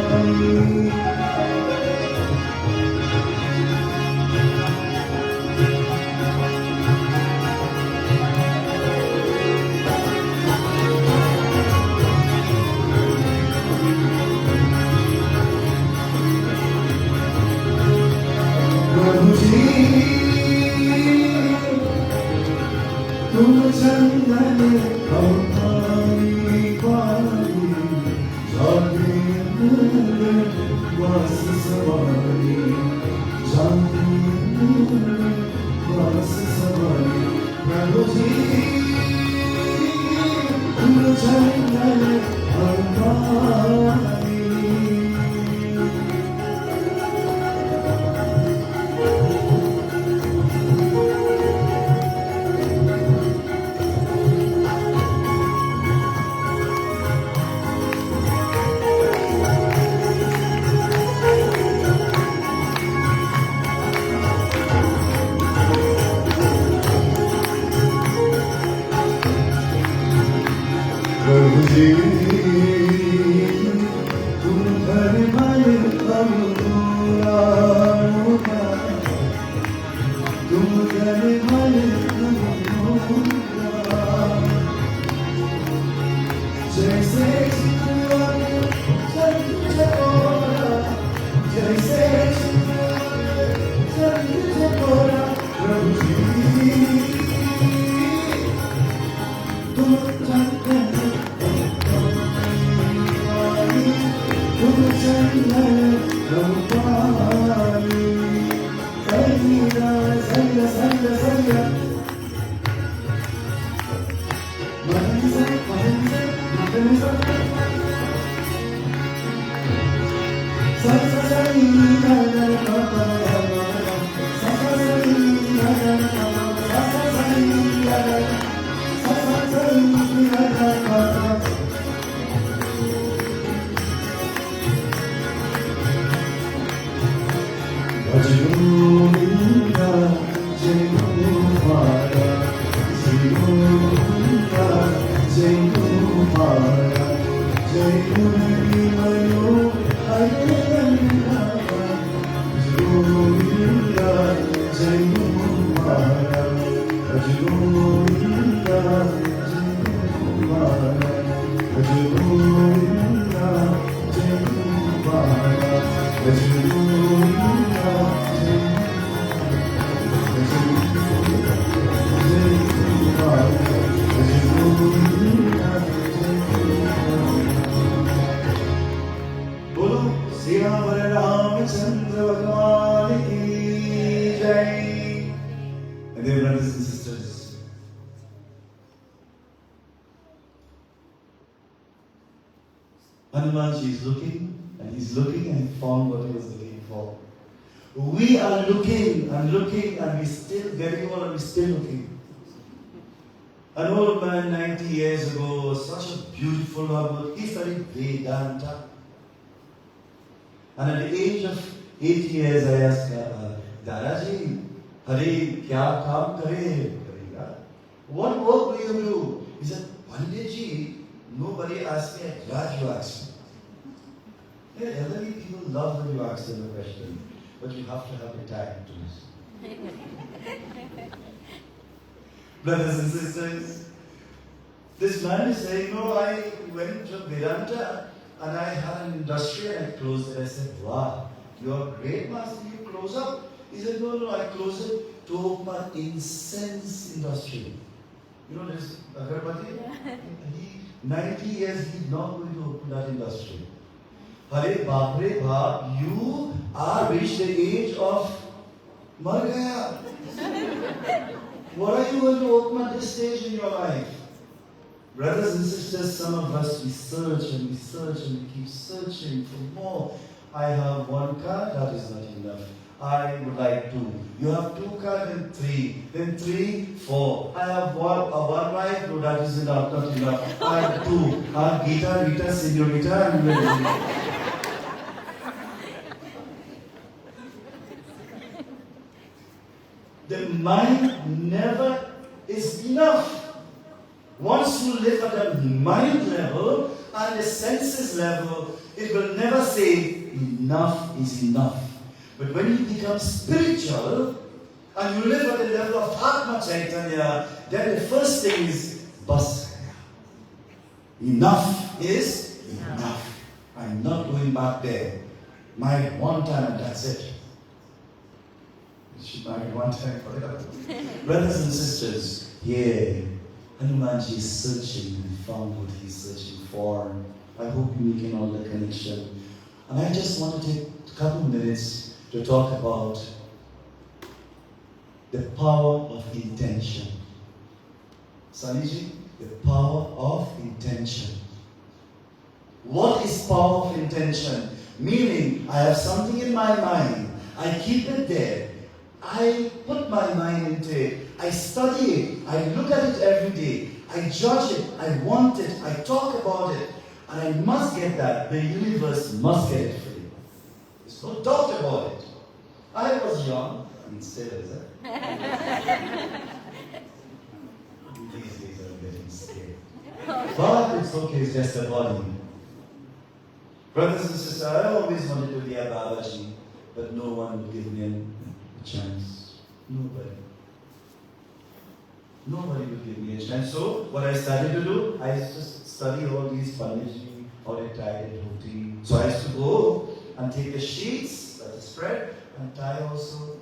Speaker 1: Hanumanji is looking, and he's looking, and he found what he was looking for. We are looking, and we still getting on, and we're still looking. An old man 90 years ago, such a beautiful one, he studied Vedanta. And at the age of 80 years, I asked, Dadaji, Hare, kya kaam karega? What work do you do? He said, Panditji, nobody asked me, I'm glad you asked me. Yeah, elderly people love when you ask them a question, but you have to have the time to listen. Brothers and sisters, this man is saying, no, I went to Vedanta and I had an industry and I closed it. I said, wow, you're great, master, you close up. He said, no, I closed it to open an incense industry. You know, there's Agarbati? Yeah. 90 years, he's not going to open that industry. Hare Bapre Bhap, you are reached the age of Mar Gaya. What are you going to open at this stage in your life? Brothers and sisters, some of us, we search and we search and we keep searching for more. I have one car, that is not enough. I would like two. You have two cars, then three. Then three, four. I have one wife, no, that is enough, not enough. I have two. I have Gita, Rita, Senorita, and the mind never is enough. Once you live at the mind level and the senses level, it will never say enough is enough. But when you become spiritual and you live at the level of Atma Chaitanya, then the first thing is bas. Enough is enough. I'm not going back there. Married one time and that's it. She married one time forever. Brothers and sisters, here, Hanumanji is searching and found what he's searching for. I hope you're making all the connection. And I just want to take a couple minutes to talk about the power of intention. Saniji, the power of intention. What is power of intention? Meaning, I have something in my mind. I keep it there. I put my mind into it. I study it. I look at it every day. I judge it. I want it. I talk about it. And I must get that. The universe must get it for you. There's no doubt about it. I was young. And still is it? These days I'm getting scared. But it's okay. It's just a body. Brothers and sisters, I always wanted to be a Babaji. But no one would give me a chance. Nobody. Nobody would give me a chance. So, what I started to do, I just study all these Punditji, all the tie devotee. So I used to go and take the sheets that are spread and tie also.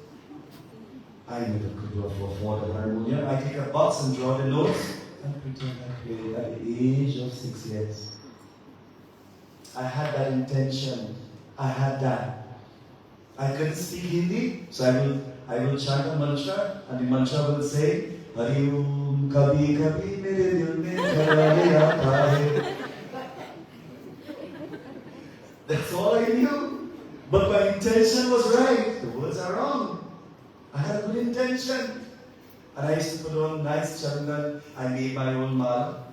Speaker 1: I never could do a water harmonium. I take a box and draw the notes and pretend I play at the age of 6 years. I had that intention. I had that. I couldn't speak Hindi, so I will chant a mantra, and the mantra will say, Hari Om Kabhi Kabhi Mere Dil Mein Ghar Aata Hai. That's all I knew. But my intention was right. The words are wrong. I had a good intention. And I used to put on nice chandan. I made my own mala.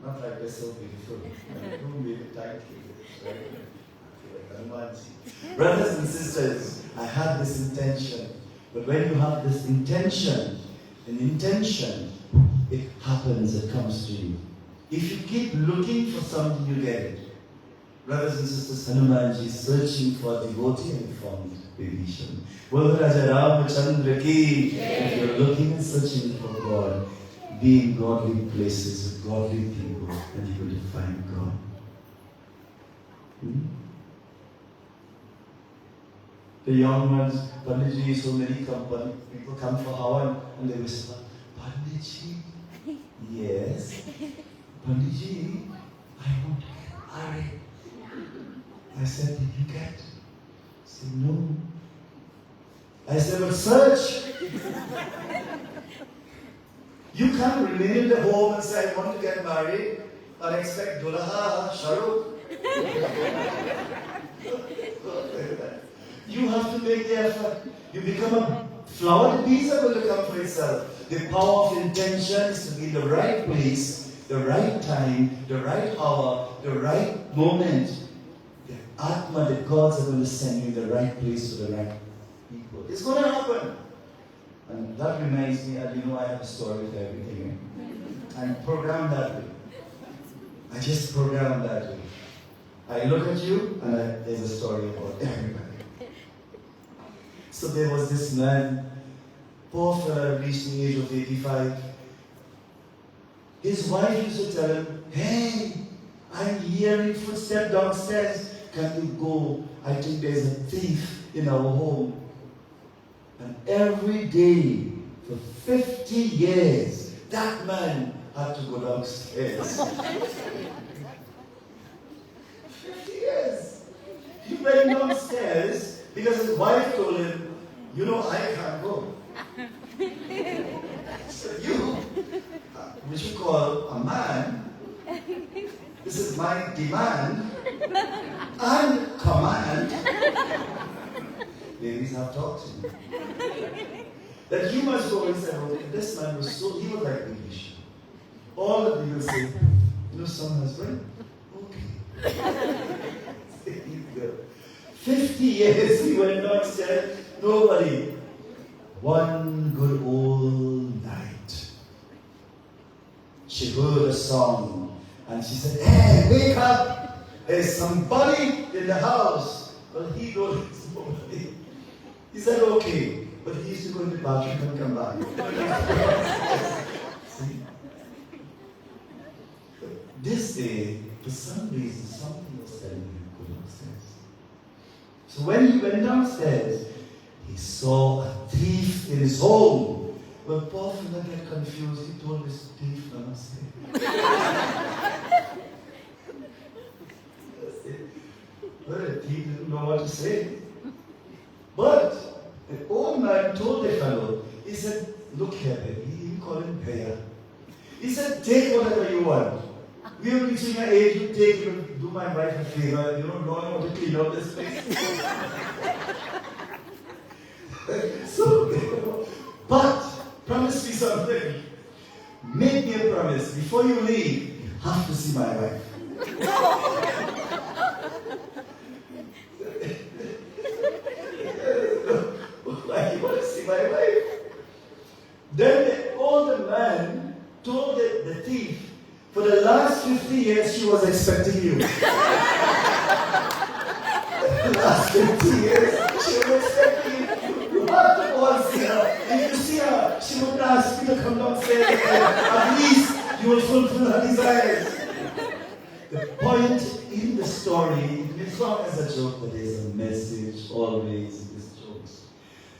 Speaker 1: Not like this, so beautiful. Who made it tightly? Brothers and sisters, I had this intention. But when you have this intention, an intention, it happens, it comes to you. If you keep looking for something, you get it. Brothers and sisters, Hanumanji is searching for a devotee and found Vibhishan. Well, Raja Ramachandra ki, if you're looking and searching for God, be in godly places with godly people, and you will find God. The young ones, Panditji, so many people come for Havan and they whisper, Panditji, yes, Panditji, I want to get married. I said, did you get? He said, no. I said, but search. You can't remain in the home and say, I want to get married, and expect Dulaha, Shahrukh. You have to make the effort. You become a flower, the bees are going to come for itself. The power of intention is to be in the right place, the right time, the right hour, the right moment. The Atma, the gods are going to send you in the right place to the right people. It's going to happen. And that reminds me, and you know I have a story with everything. I'm programmed that way. I just program that way. I look at you, and there's a story about everybody. So there was this man, poor fella, reached the age of 85. His wife used to tell him, hey, I'm hearing footsteps downstairs. Can you go? I think there's a thief in our home. And every day, for 50 years, that man had to go downstairs. 50 years. He went downstairs because his wife told him, you know, I can't go. So you, which you call a man, this is my demand and command. Ladies have talked to me. That you must go and say, okay, this man was so, he was like English. All the people say, you know, some husband? Okay. 50 years he went downstairs, nobody. One good old night, she heard a song and she said, hey, wake up! There's somebody in the house. Well, he told his nobody. He said, okay. But he used to go in the bathroom and come back. See? This day, for some reason, something was telling him to go downstairs. So when he went downstairs, he saw a thief in his home. Well, poor fella get confused. He told his thief, namaste. Well, the thief didn't know what to say. But the old man told the fellow, he said, look here, baby. He called him Bhaiya. He said, take whatever you want. We are reaching an age, you take, you do my wife a favor, you don't know how to clean up this place. So, but, promise me something. Make me a promise. Before you leave, you have to see my wife. Why you want to see my wife? Then the older man told the thief, for the last 50 years she was expecting you. The last 50 years she was expecting you. You have to go and see her. If you see her, she would ask you to come downstairs and at least you will fulfill her desires. The point in the story, it's not as a joke, but there's a message always in these jokes.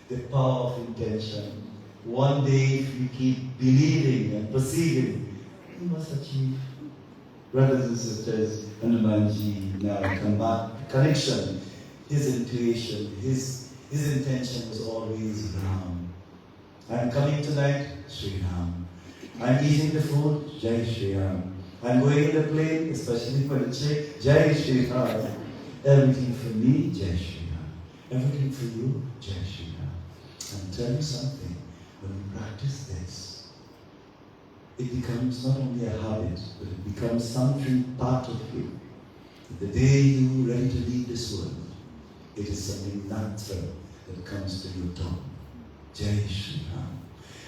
Speaker 1: The power of intention. One day, if you keep believing and perceiving, you must achieve. Brothers and sisters, Hanumanji now come back. Connection, his intuition, his intention was always Ram. I'm coming tonight, Sri Ram. I'm eating the food, Jai Sri Ram. I'm going in the plane, especially for the chick, Jai Sri Ram. Everything for me, Jai Sri Ram. Everything for you, Jai Sri Ram. And tell you something, when you practice this, it becomes not only a habit, but it becomes something part of you. The day you're ready to leave this world, it is something natural that comes to your tongue. Jai Sri Ram.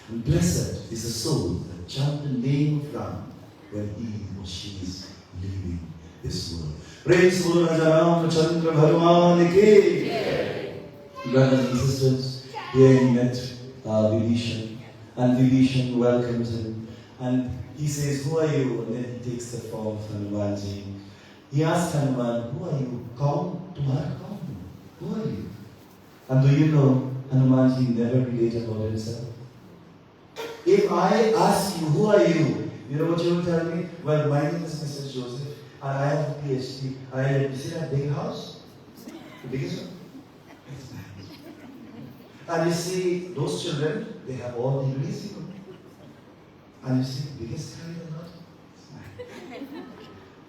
Speaker 1: And blessed is the soul that chants the name of Ram when he or she is leaving this world. Praise Guru Ram Chandra Bhagwan Ki. Brothers and sisters, here he met Vibhishan, and Vibhishan welcomes him, and he says, who are you? And then he takes the form of Hanumanji. He asks Hanuman, who are you? Kaun? Tumhara kaun? Who are you? And do you know, Hanumanji never related about himself. If I ask you, who are you? You know what you will tell me? Well, my name is Mr. Joseph, and I have a PhD. You see that big house? The biggest one? It's nice. And you see, those children, they have all degrees, you know. And you see, the biggest car in the lot? It's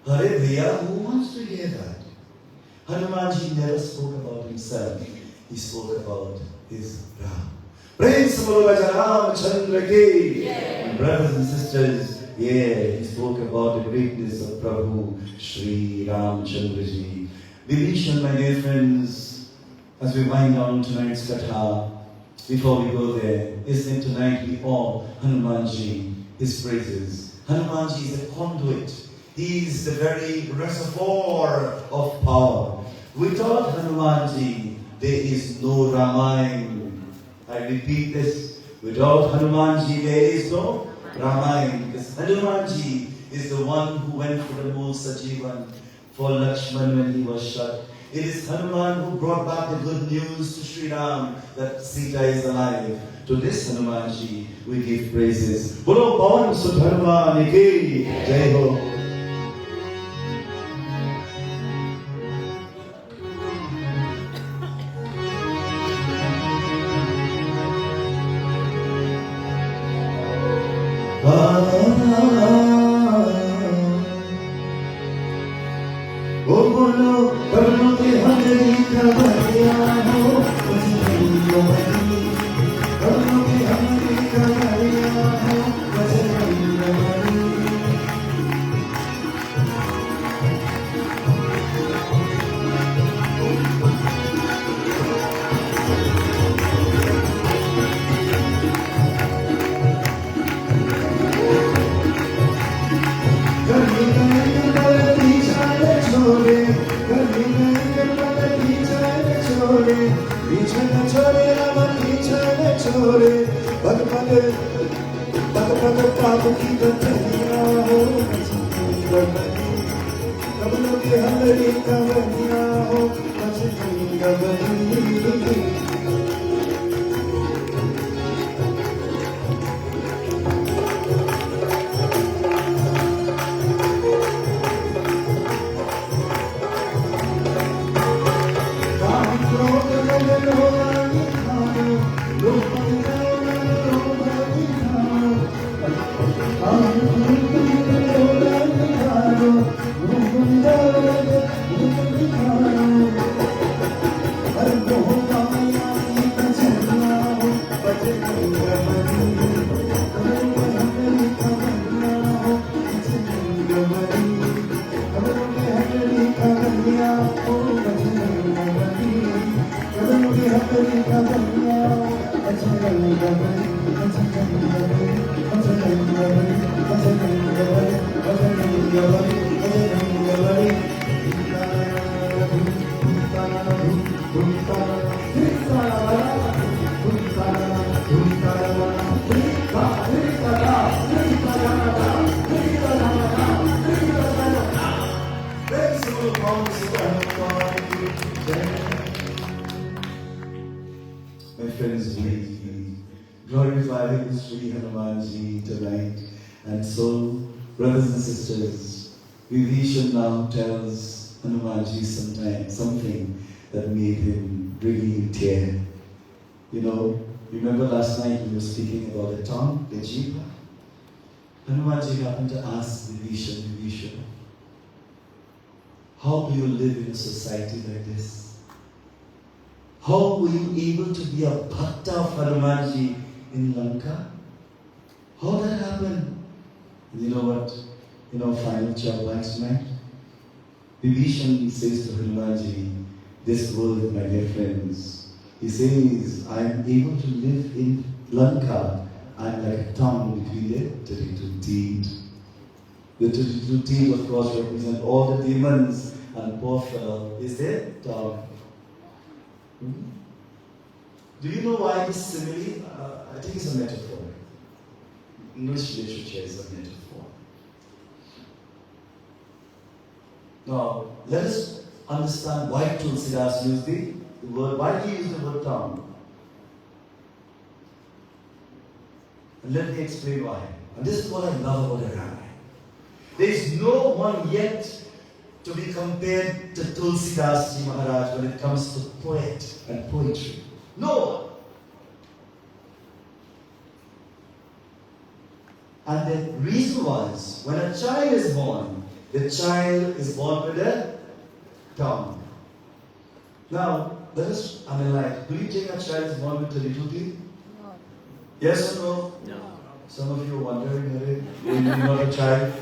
Speaker 1: nice. Hare Bhaiya, who wants to hear that? Hanumanji never spoke about himself. He spoke about his Ram. Praise Ram Chandra ki. And brothers and sisters, he spoke about the greatness of Prabhu Shri Ram Chandra ji. Vibhishan, my dear friends, as we wind down tonight's katha, before we go there, isn't it tonight we all Hanumanji, his praises. Hanumanji is a conduit. He is the very reservoir of power. Without Hanumanji, there is no Ramayana. I repeat this. Without Hanumanji, there is no Ramayana. Because Hanumanji is the one who went for the most Sajivan for Lakshman when he was shot. It is Hanuman who brought back the good news to Sri Ram that Sita is alive. To this Hanumanji we give praises. Bolo Pawan Sudharma Niki Jai Ho. My friends, we glorify Sri Hanumanji tonight. And so, brothers and sisters, Vibhishan now tells Hanumanji something that made him really tear. You know, remember last night we were speaking about the tongue, the jiva? Hanumanji happened to ask Vibhishan, how do you live in a society like this? How were you able to be a bhakta of Hanumanji in Lanka? How that happened? And you know what? In our final chapter tonight, Vibhishan says to Hanumanji, this world, my dear friends, he says, I am able to live in Lanka. I am like a tongue between the 32 teeth. The 32 teeth, of course, represent all the demons, and poor fellow is their tongue. Do you know why this simile? I think it's a metaphor. English literature is a metaphor. Now, let us understand why Tulsidas used the word. Why did he use the word tongue? And let me explain why. And this is what I love about the Ramayana. There is no one yet to be compared to Tulsidas Ji Maharaj when it comes to poet and poetry. No one. And the reason was, when a child is born, the child is born with a tongue. Now, let us analyze. Do you think a child is born with 32 teeth?
Speaker 2: No.
Speaker 1: Yes or no?
Speaker 2: No.
Speaker 1: Some of you are wondering, when you're not a child.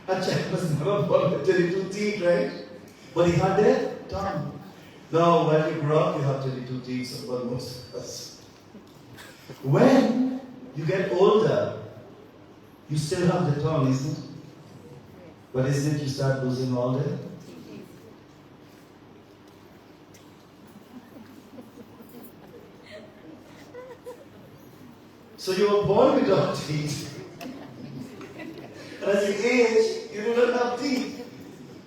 Speaker 1: A child was never born with 32 teeth, right? But he had their tongue. Now, when you grow up, you have 32 teeth, so for most of us. When you get older, you still have the tongue, isn't it? But isn't it you start losing all that? So you were born without teeth. And as you age, you do not have teeth.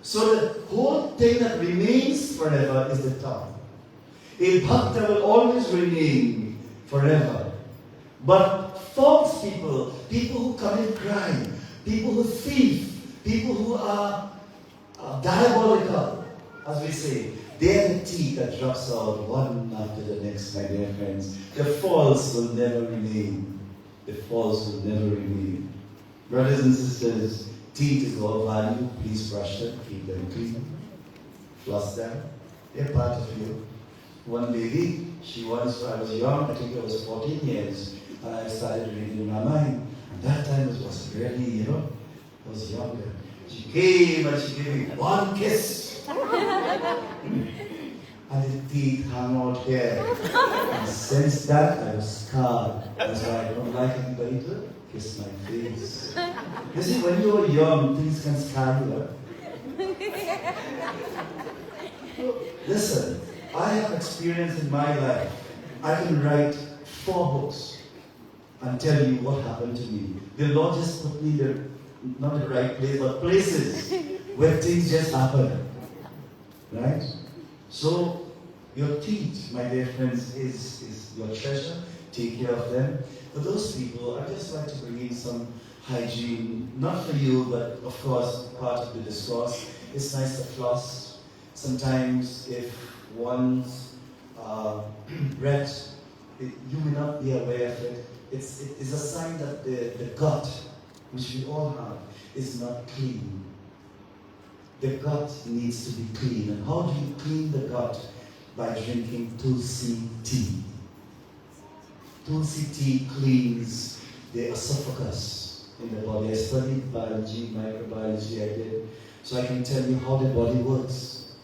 Speaker 1: So the whole thing that remains forever is the tongue. A bhakta will always remain forever. But false people, people who commit crime, people who thief, people who are diabolical, as we say, they are the teeth that drops out one after the next, my dear friends. The false will never remain. The false will never remain. Brothers and sisters, teeth is all value. Please brush them, keep them clean, floss them. They're part of you. One lady, I was young, I think I was 14 years, and I started reading in my mind. And that time it was really, I was younger. She came and she gave me one kiss. And the teeth hung out here. And since that, I was scarred. That's why I don't like anybody to kiss my face. You see, when you were young, things can scar you. Listen, I have experience in my life. I can write 4 books and tell you what happened to me. The Lord just put me there, not the right place, but places where things just happen. Right? So, your teeth, my dear friends, is your treasure. Take care of them. For those people, I just like to bring in some hygiene, not for you, but of course, part of the discourse. It's nice to floss. Sometimes, if one's breath, you may not be aware of it. It's a sign that the gut, which we all have, is not clean. The gut needs to be clean. And how do you clean the gut? By drinking Tulsi tea. Tulsi tea cleans the esophagus in the body. I studied biology, microbiology, I did. So I can tell you how the body works.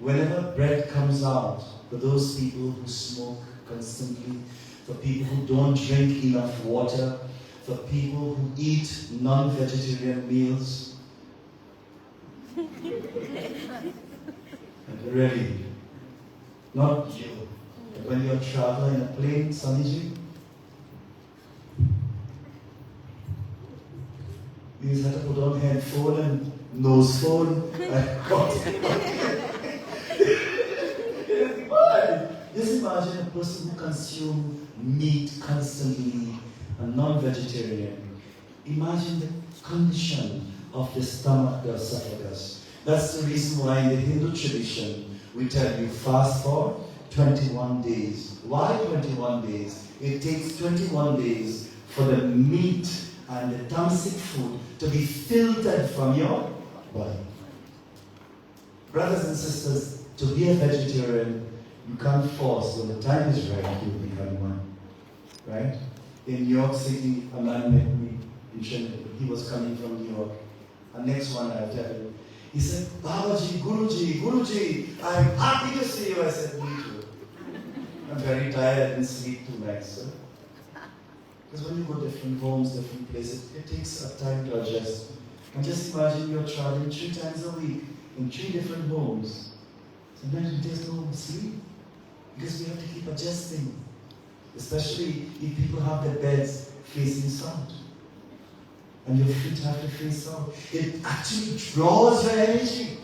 Speaker 1: Whenever breath comes out, for those people who smoke constantly, for people who don't drink enough water, for people who eat non-vegetarian meals, really, not you. But when you're traveling in a plane, Samaj, you just have to put on headphone and nose phone. Just imagine a person who consumes meat constantly, a non-vegetarian. Imagine the condition of the stomach, the esophagus. That's the reason why in the Hindu tradition, we tell you fast for 21 days. Why 21 days? It takes 21 days for the meat and the tamasic food to be filtered from your body. Brothers and sisters, to be a vegetarian, you can't force. When the time is right, you will become one. Right? In New York City, a man met me in Trinidad. He was coming from New York. And next one I'll tell you. He said, Babaji, Guruji, I'm happy to see you. I said, me too. I'm very tired. I didn't sleep 2 nights. Sir. Because when you go different homes, different places, it takes a time to adjust. And just imagine you're traveling 3 times a week in 3 different homes. Sometimes we just don't sleep because we have to keep adjusting. Especially if people have their beds facing south. And your feet have to face south. It actually draws your energy.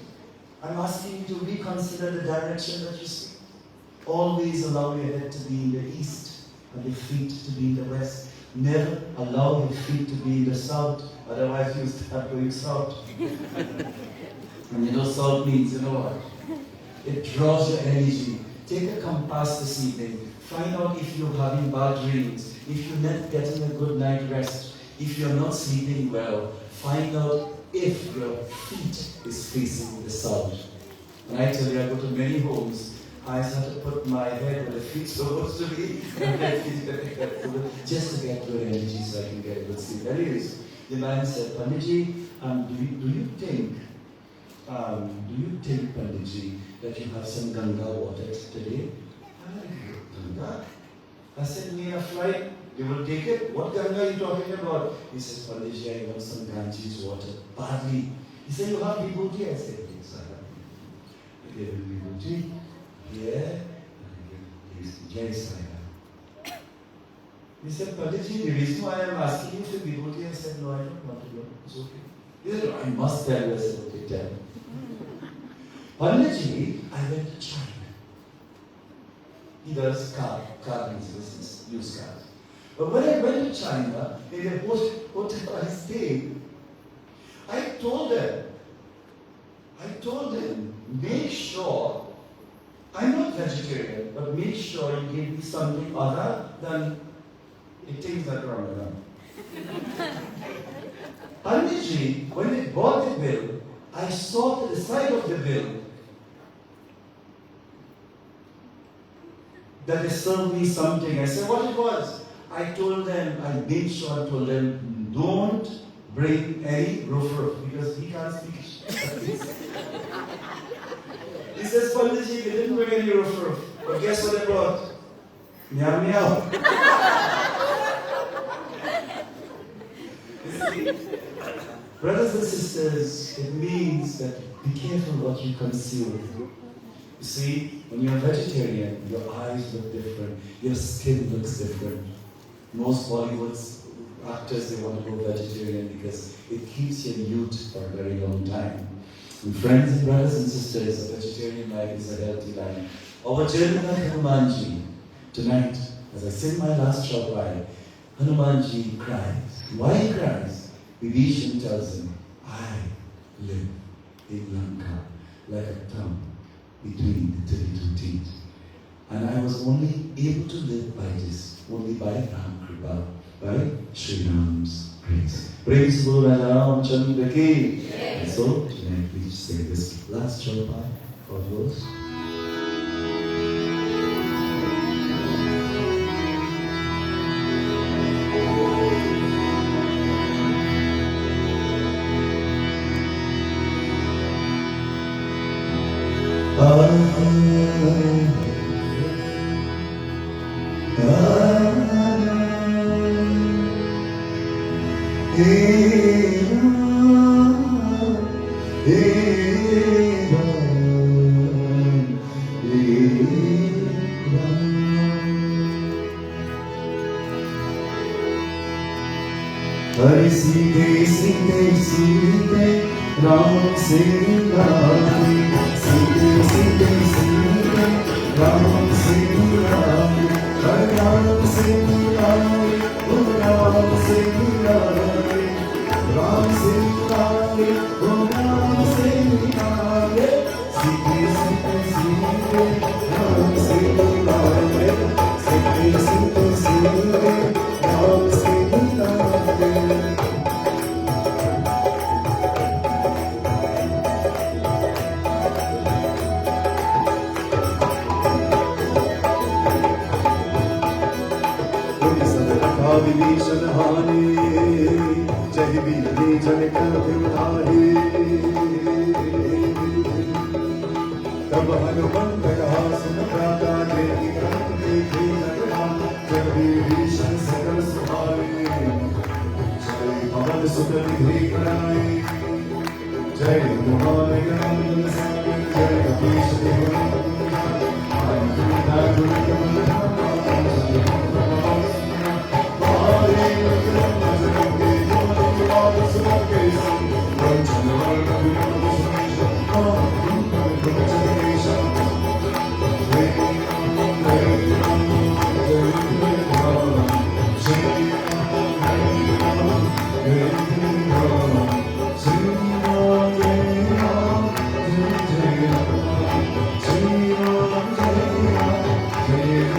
Speaker 1: I'm asking you to reconsider the direction that you see. Always allow your head to be in the east and your feet to be in the west. Never allow your feet to be in the south, otherwise you start going south. And you know south means, you know what? It draws your energy. Take a compass this evening. Find out if you're having bad dreams, if you're not getting a good night rest, if you're not sleeping well. Find out if your feet is facing the south. And I tell you, I go to many homes I started to put my head where the feet supposed to be, just to get good energy so I can get a good sleep. Anyways, the man said, Panditji, do you think, Panditji, that you have some Ganga water today? I'm like, Ganga? I said, near a flight, they will take it. What Ganga are you talking about? He says, Panditji, I want some Ganges water, badly. He said, you have devotee? I said, yes, I have. I gave him devotee. Yeah. Yes, I have. He said, Panditji, the reason why I'm asking you for devotee, I said, no, I don't want to know. It's okay. He said, I must tell you. I said, okay, tell me. Panditji, I went to China. He does car business, used cars. But when I went to China, in the hotel I stayed, I told them, make sure, I'm not vegetarian, but make sure you give me something other than the things that are around. Panditji, when they bought the bill, I saw to the side of the bill that they served me something. I said, what it was? I made sure I told them, don't bring any roof, because he can't speak. He says, Panditji, they didn't bring any roof. But guess what they brought? Meow meow. You see, brothers and sisters, it means that be careful what you consume. You see, when you're a vegetarian, your eyes look different, your skin looks different. Most Bollywood actors, they want to go vegetarian because it keeps you in youth for a very long time. And friends and brothers and sisters, a vegetarian life is a healthy life. Our Jagannath Hanumanji, tonight, as I sing my last short while, Hanumanji cries. Why he cries? Vibhishan tells him, I live in Lanka like a thumb between the 32 teeth. And I was only able to live by this, only by Ram Kripa, by Sri Ram's grace. Praise Guru Ram Chandra Ki. And so, tonight we say this last short part of yours. Ram Sita Ram तब हनुमान प्रकाशन प्राता देवी देखी नगराम जब विभीषण सकल सुहाए जय पवन सुत विधि कराए जय हनुमान ज्ञान सागर जय कपीश Jai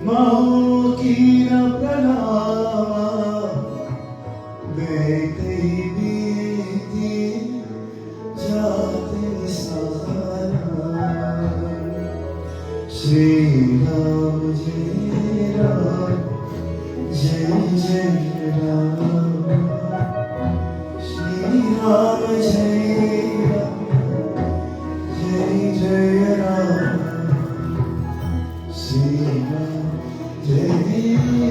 Speaker 1: Maho kina pranama Bete biti jate sahana Shri Ram Jai Ram Jai Jai Ram Shri Ram Jai Ram Jai Jai Ram Shri Ram Jai Ram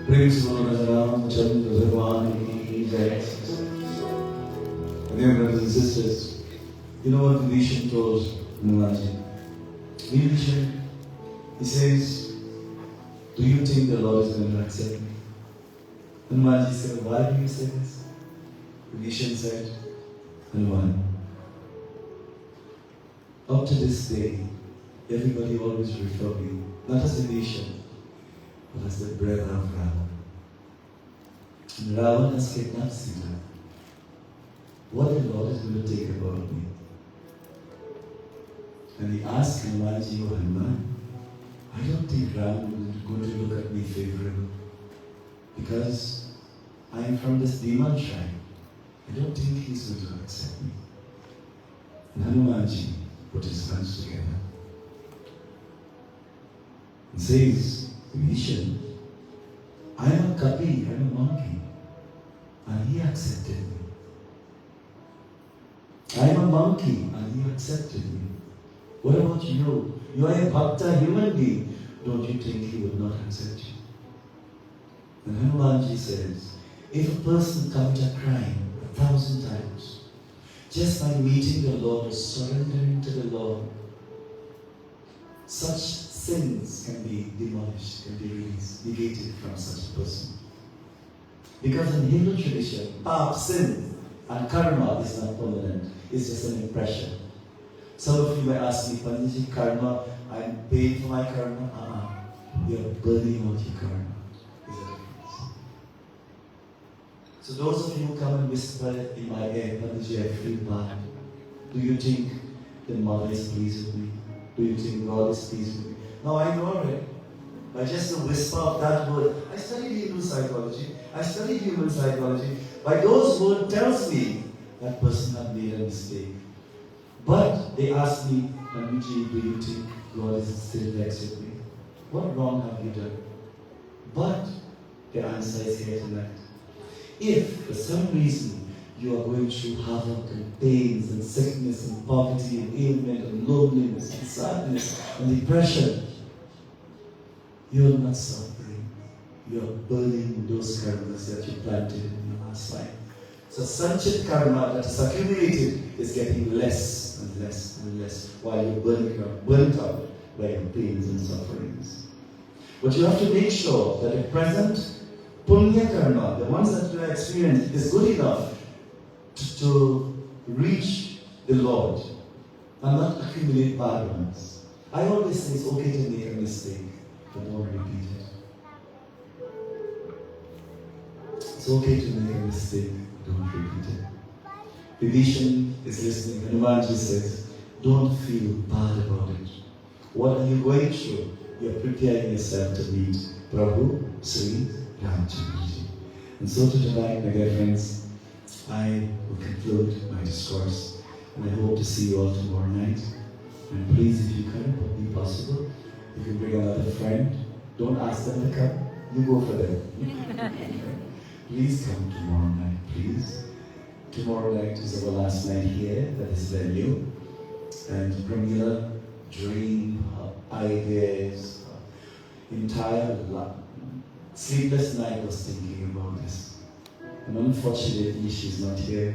Speaker 1: Praise Lord Ram Chandra Bhagwan Ki Jai. Dear brothers and sisters, you know what Vibhishan told Hanumanji? Vibhishan, he says, do you think the Lord is going to accept me? Hanumanji said, why do you say this? Vibhishan said, Hanuman, up to this day, everybody always refer me, not as Vibhishan, but as the brother of Ravan. And Ravan has kidnapped Sita. What the Lord is going to take about me? And he asked Hanumanji, oh Hanuman, I don't think Ram is going to look at me favorably because I am from this demon tribe. I don't think he's going to accept me. And Hanumanji put his hands together and says, Vibhishan, I am a kapi, I am a monkey, and he accepted me. I am a monkey and he accepted me. What about you? You are a bhakta human being. Don't you think he would not accept you? And Hanumanji says, if a person commits a crime 1,000 times, just by meeting the Lord or surrendering to the Lord, such sins can be demolished, can be released, negated from such a person. Because in Hindu tradition, pap, sin, and karma is not permanent, it's just an impression. Some of you may ask me, Panditji, karma, I'm paying for my karma. You're burning out your karma. Is that difference? So those of you who come and whisper in my ear, Panditji, I feel bad. Do you think the mother is pleased with me? Do you think God is pleased with me? No, I know it. By just a whisper of that word, I studied Hindu psychology, I studied human psychology. By those words tells me that person had made a mistake. But they ask me, Panditji, do you think God is still vexed with me? What wrong have you done? But the answer is here tonight. If for some reason you are going through havoc and pains and sickness and poverty and ailment and loneliness and sadness and depression, you're not suffering. You're burning those karmas that you planted in your last life. So sanchit karma that is accumulated is getting less and less and less while you're burnt out by your pains and sufferings. But you have to make sure that the present punya karma, the ones that you experience, is good enough to reach the Lord and not accumulate bad ones. I always say it's okay to make a mistake, but don't repeat it. It's okay to make a mistake, don't repeat it. Vibhishan is listening. Hanumanji says, don't feel bad about it. What are you going through? You're preparing yourself to meet Prabhu Sri Ramchandraji. And so to tonight, my dear friends, I will conclude my discourse. And I hope to see you all tomorrow night. And please, if you can, it would be possible, you can bring another friend. Don't ask them to come. You go for them. Please come tomorrow night, please. Tomorrow night is our last night here at this venue. And Pramila, dream, ideas, entire sleepless night was thinking about this. And unfortunately, she's not here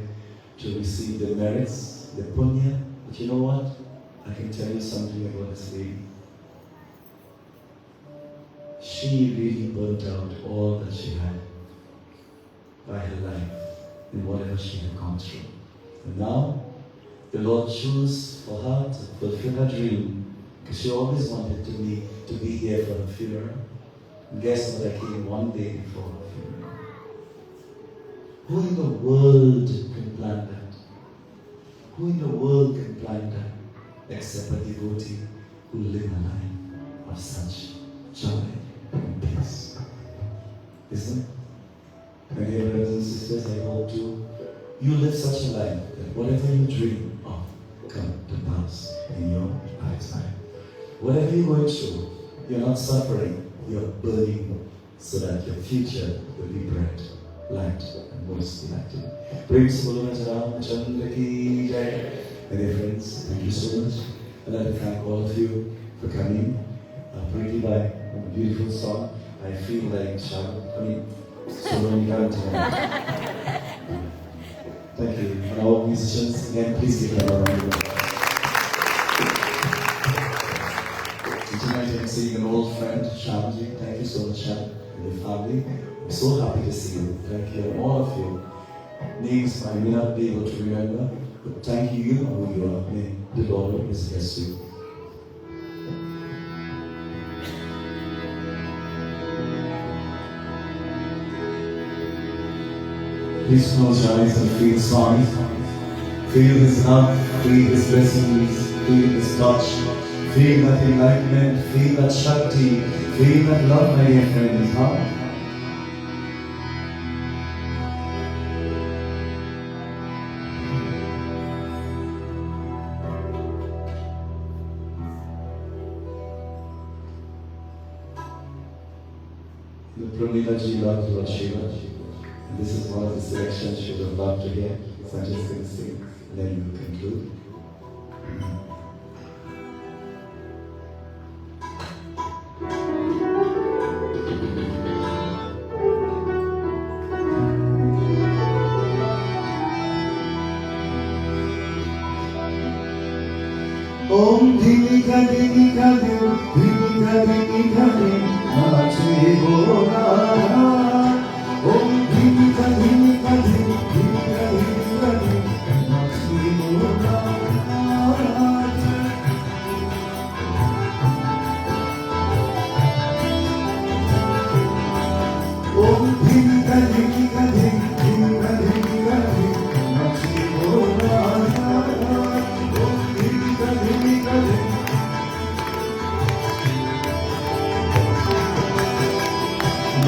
Speaker 1: to receive the merits, the punya. But you know what? I can tell you something about this lady. She really burnt out all that she had by her life and whatever she had gone through. And now, the Lord chose for her to fulfill her dream, because she always wanted to be here for her funeral. And guess what? I came one day before her funeral. Who in the world can plan that? Who in the world can plan that except a devotee who live a life of such joy and peace? Isn't it? My dear brothers and sisters, I hope you live such a life that whatever you dream of come to pass in your lifetime. Whatever you're going through, you're not suffering, you're burning so that your future will be bright, light, and most delightful. Praise the Lord, Chandra ki jai. My dear friends, thank you so much. And I like to thank all of you for coming. Pretty by a beautiful song. I feel like shouting. So many Thank you. And all musicians, again, please give them a round of applause. Tonight I'm seeing an old friend, Shyamji. Thank you so much, Shyam, and your family. I'm so happy to see you. Thank you, all of you. Names I may not be able to remember, but thank you, you know who you are. May the Lord always bless you. Please close your eyes and feel Swami. Feel His love, feel His blessings, feel His touch, feel that enlightenment, feel that Shakti, feel that love, my dear friends. The Pramila ji loved Lord Shiva. And this is one of the selections she would have loved to hear. So I'm just going to sing, and then we will conclude. Om Dhimika Dhimika Dhim, Dhimika Dhimika Dhim, Nache Gora. Om Dhimika Dhimika Dhim, Dhimika Dhimika Dhim, Nache Gora. Om Dhimika Dhimika Dhim, Dhimika Dhimika Dhim, Nache Gora. Om Dhimika Dhimika Dhim.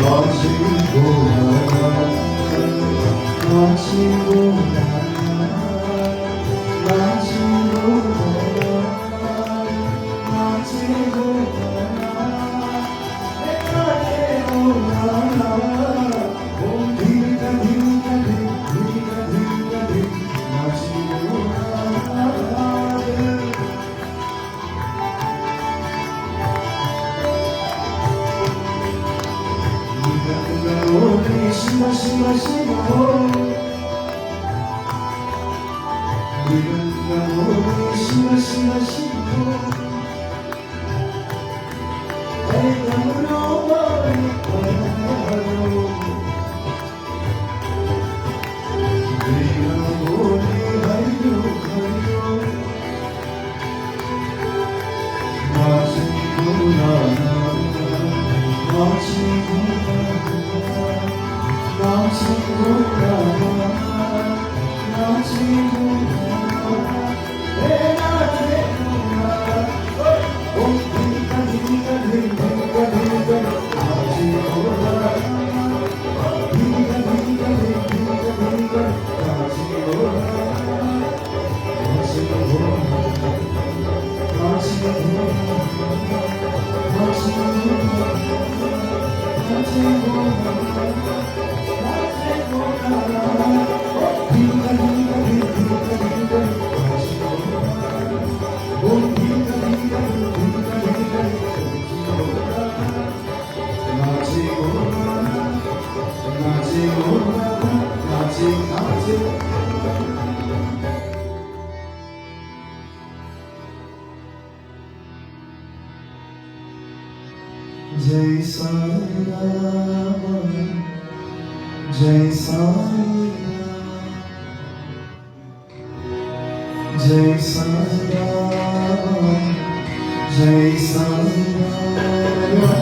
Speaker 1: Watching Gora, watching Gora, watching Gora, watching Gora, Om Dhimika Dhimika Dhim, Dhimika Dhimika Dhim, watching Gora. Shiva Shiva Shiva Om Shiva Shiva Shiva Hare Rama Hare Rama Jai Sai Rama, Jai Sai Rama, Jai Sai Rama, Jai Sai Rama,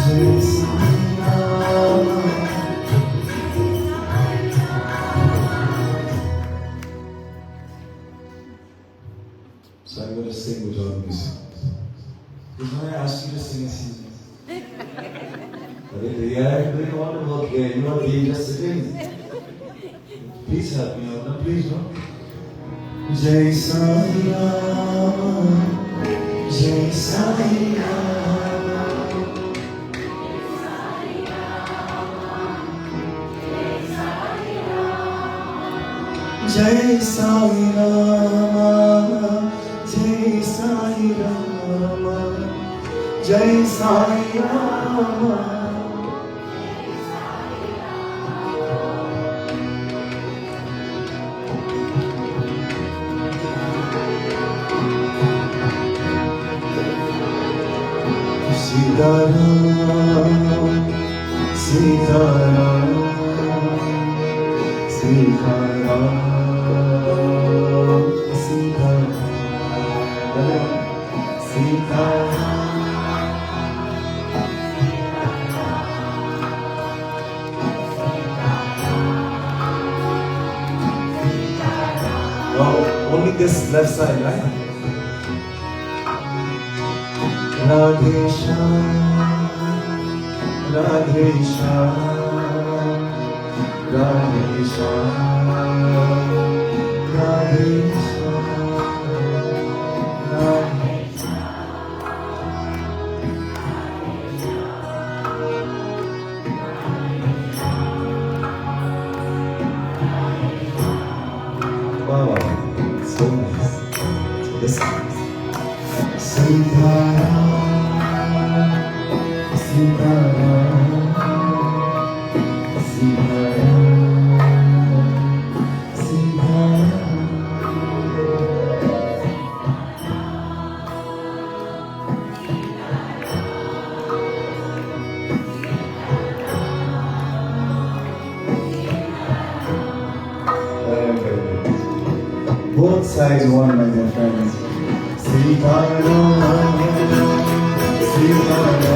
Speaker 1: Jai Sai Rama. So I'm going to sing with all of these songs. When I ask you to sing a song, I'm doing all the work here. You are being just sitting. Please help me out. Please, no? Jai Sai Ram, Jai Sai Ram, Jai Sai Ram, Jai Sai Ram, Jai Sai Ram. Sitaram, Sitaram, Sitaram, Sitaram, Sitaram. Oh, only this left side, right? Radhe Shyam, Radhe Shyam, Radhe Shyam, Radhe Shyam, Radhe Shyam. Wow, so nice. Listen. Sitaram, Sitaram, Sitaram, Sitaram. Both sides won, my dear friends. Sitaram, Sitaram,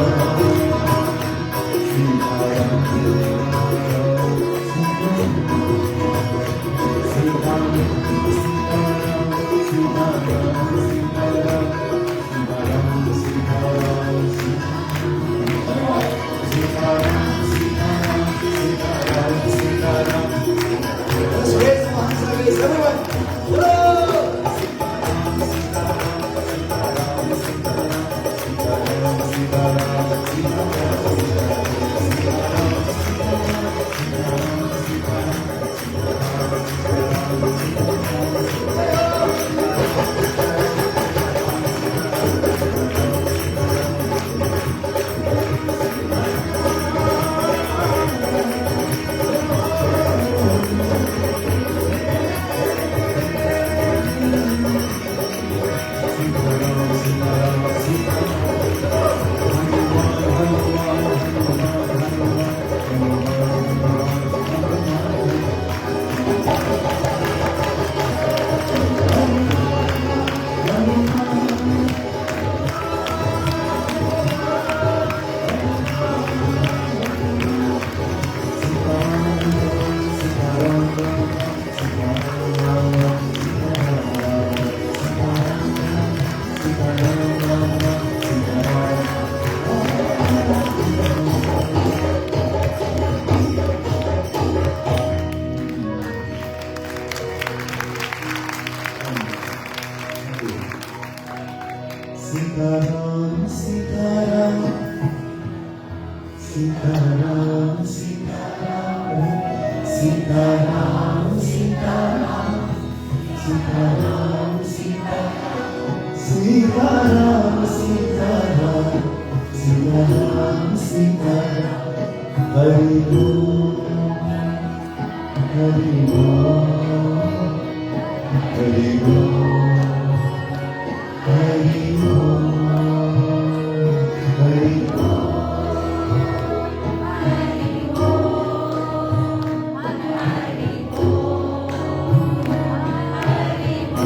Speaker 1: Sitaram, let's raise the hands like this, everyone. Sitaram, Sitaram, Sitaram, Sitaram, Sitaram, Sitaram, Sitaram, Sitaram, Sitaram, Sitaram, Sitaram, Hari Om, Hari Om, Hari Om. Hari Om, Hari Om, Hari Om, Hari Om, Hari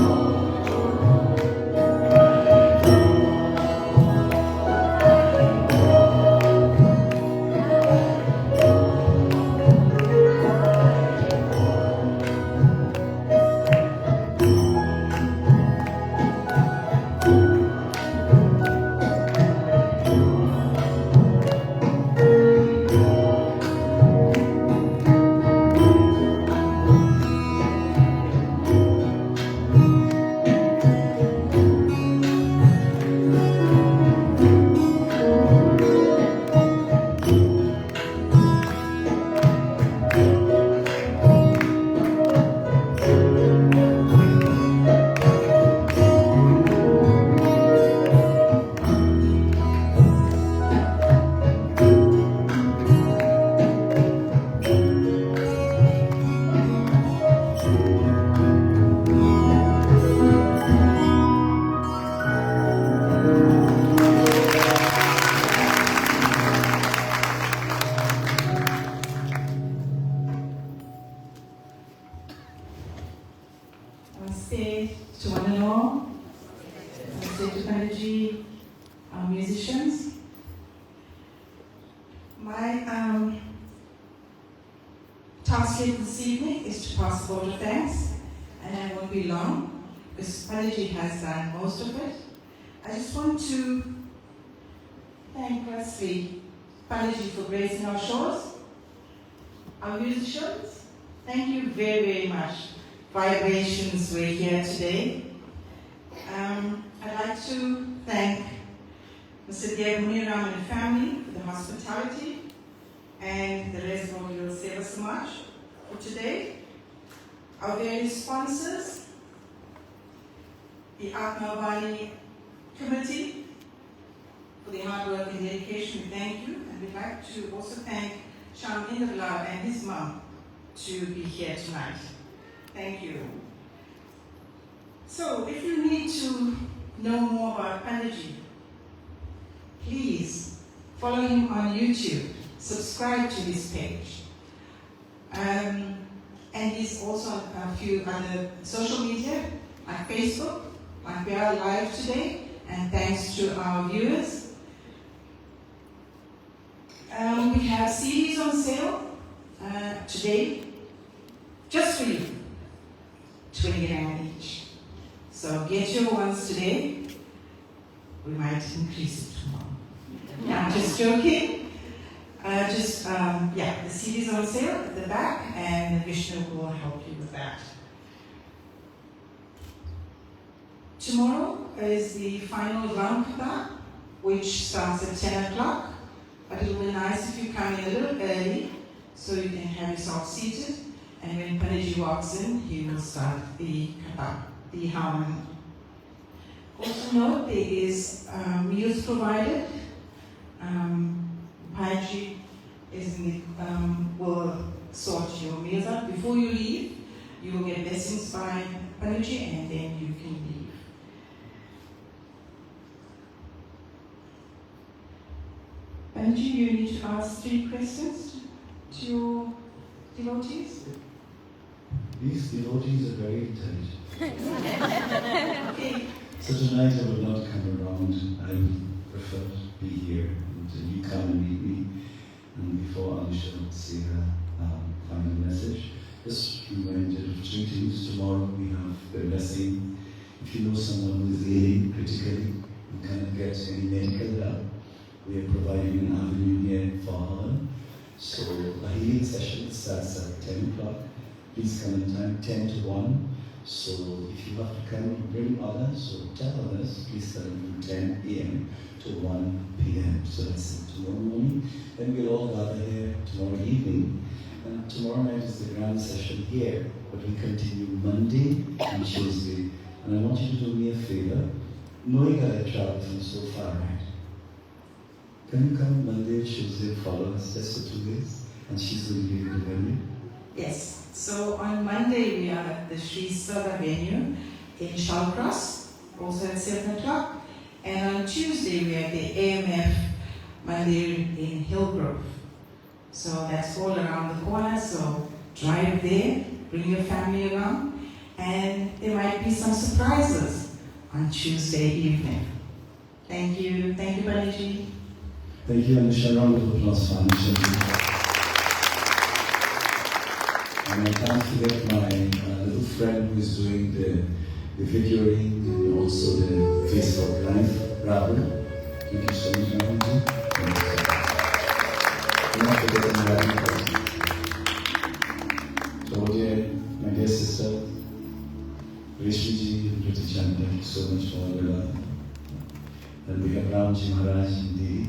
Speaker 2: musicians. My task here this evening is to pass a vote of thanks, and I won't be long because Pundit has done most of it. I just want to thank firstly Pundit for gracing our shores. Our musicians, thank you very, very much. Vibrations were here today. I'd like to thank Mr. Munelal and family for the hospitality and the rest of your Sewa Samaj for today. Our various sponsors, the Atmavani Committee for the hard work and dedication, we thank you. And we'd like to also thank Sham Indralal and his mom to be here tonight. Thank you. So, if you need to know more about Panditji, please follow him on YouTube, subscribe to his page. And he's also on a few other social media, like Facebook, like we are live today, and thanks to our viewers. We have CDs on sale today, just for you, 20 rand each. So get your ones today. We might increase it tomorrow. I'm just joking. The CDs on sale at the back, and Vishnu will help you with that. Tomorrow is the final round katha, which starts at 10 o'clock. But it will be nice if you come in a little early so you can have yourself seated. And when Panditji walks in, he will start the katha, the Hanuman. Also note, there is meals provided. Panditji will sort your meals out. Before you leave, you will get blessings by Panditji, and then you can leave. Panditji, you need to ask 3 questions to your devotees.
Speaker 1: These devotees are very intelligent.
Speaker 2: Okay.
Speaker 1: So tonight I will not come around. I would prefer to be here until you come and meet me. And before I shall say a final message, just remind you of 3 things. Tomorrow we have the blessing. If you know someone who is ailing critically and cannot get any medical help, we are providing an avenue here for her. So a healing session starts at 10 o'clock. Please come in time, 10 to 1. So if you have to come, bring others, or tell others, please come from 10 a.m. to 1 p.m. So that's it, tomorrow morning. Then we'll all gather here tomorrow evening. And tomorrow night is the grand session here, but we continue Monday and Tuesday. And I want you to do me a favor, knowing that I travel from so far, right? Can you come Monday, Tuesday, follow us just for 2 days? And she's going to give you the venue?
Speaker 2: Yes. So on Monday we are at the Sri Sewa venue in Shallcross, also at 7 o'clock. And on Tuesday we are at the AMF Mandir in Hillgrove. So that's all around the corner. So drive there, bring your family around, and there might be some surprises on Tuesday evening. Thank you. Thank you, Panditji.
Speaker 1: Thank you, Anisha. Round of applause for Anisha. And I can't forget my little friend who is doing the videoing and also the Facebook Live, Rahul. You can show me Rahul. Not forgetting Rahul. So, my dear sister, Rishmiji and Priti Chan, thank you so much for all your love. And we have Ramji Maharaj indeed.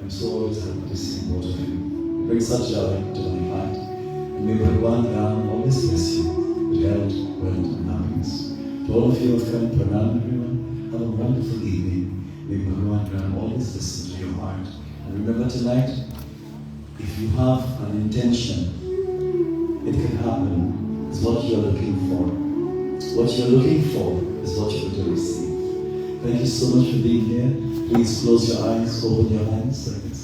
Speaker 1: I'm so always happy to see both of you. It brings such joy to my heart. And may Bhagwan Ram always bless you with health, wealth, and happiness. To all of you who have come, pranam everyone. Have a wonderful evening. May Bhagwan Ram always listen to your heart. And remember tonight, if you have an intention, it can happen. It's what you're looking for. What you're looking for is what you're going to receive. Thank you so much for being here. Please close your eyes, open your hands like this.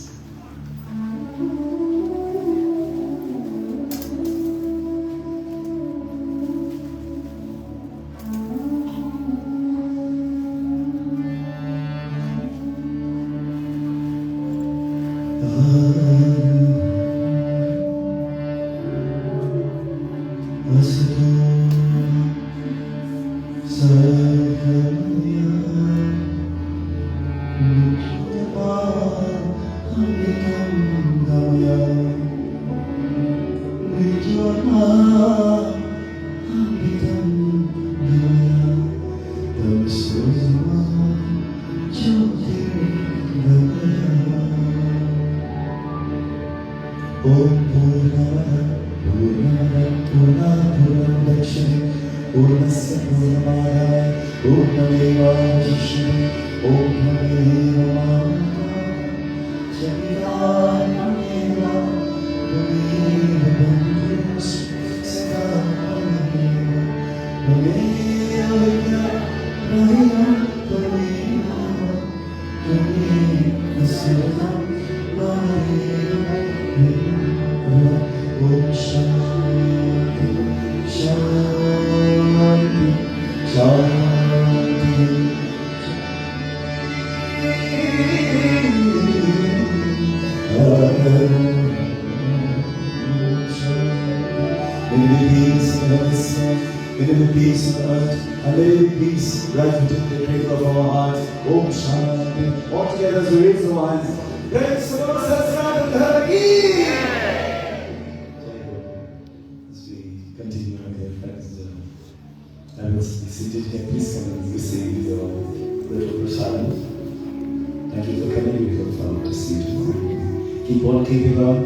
Speaker 1: Keep on keeping on.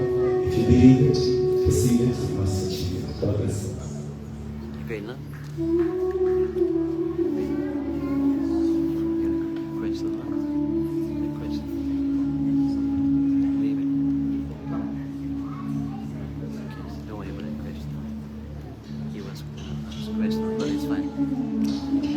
Speaker 1: If you believe it, perceive it, you must achieve it. God bless us.
Speaker 3: Okay, no? Question, no? Question. Leave it. Don't worry about that question. He was a question, but it's fine.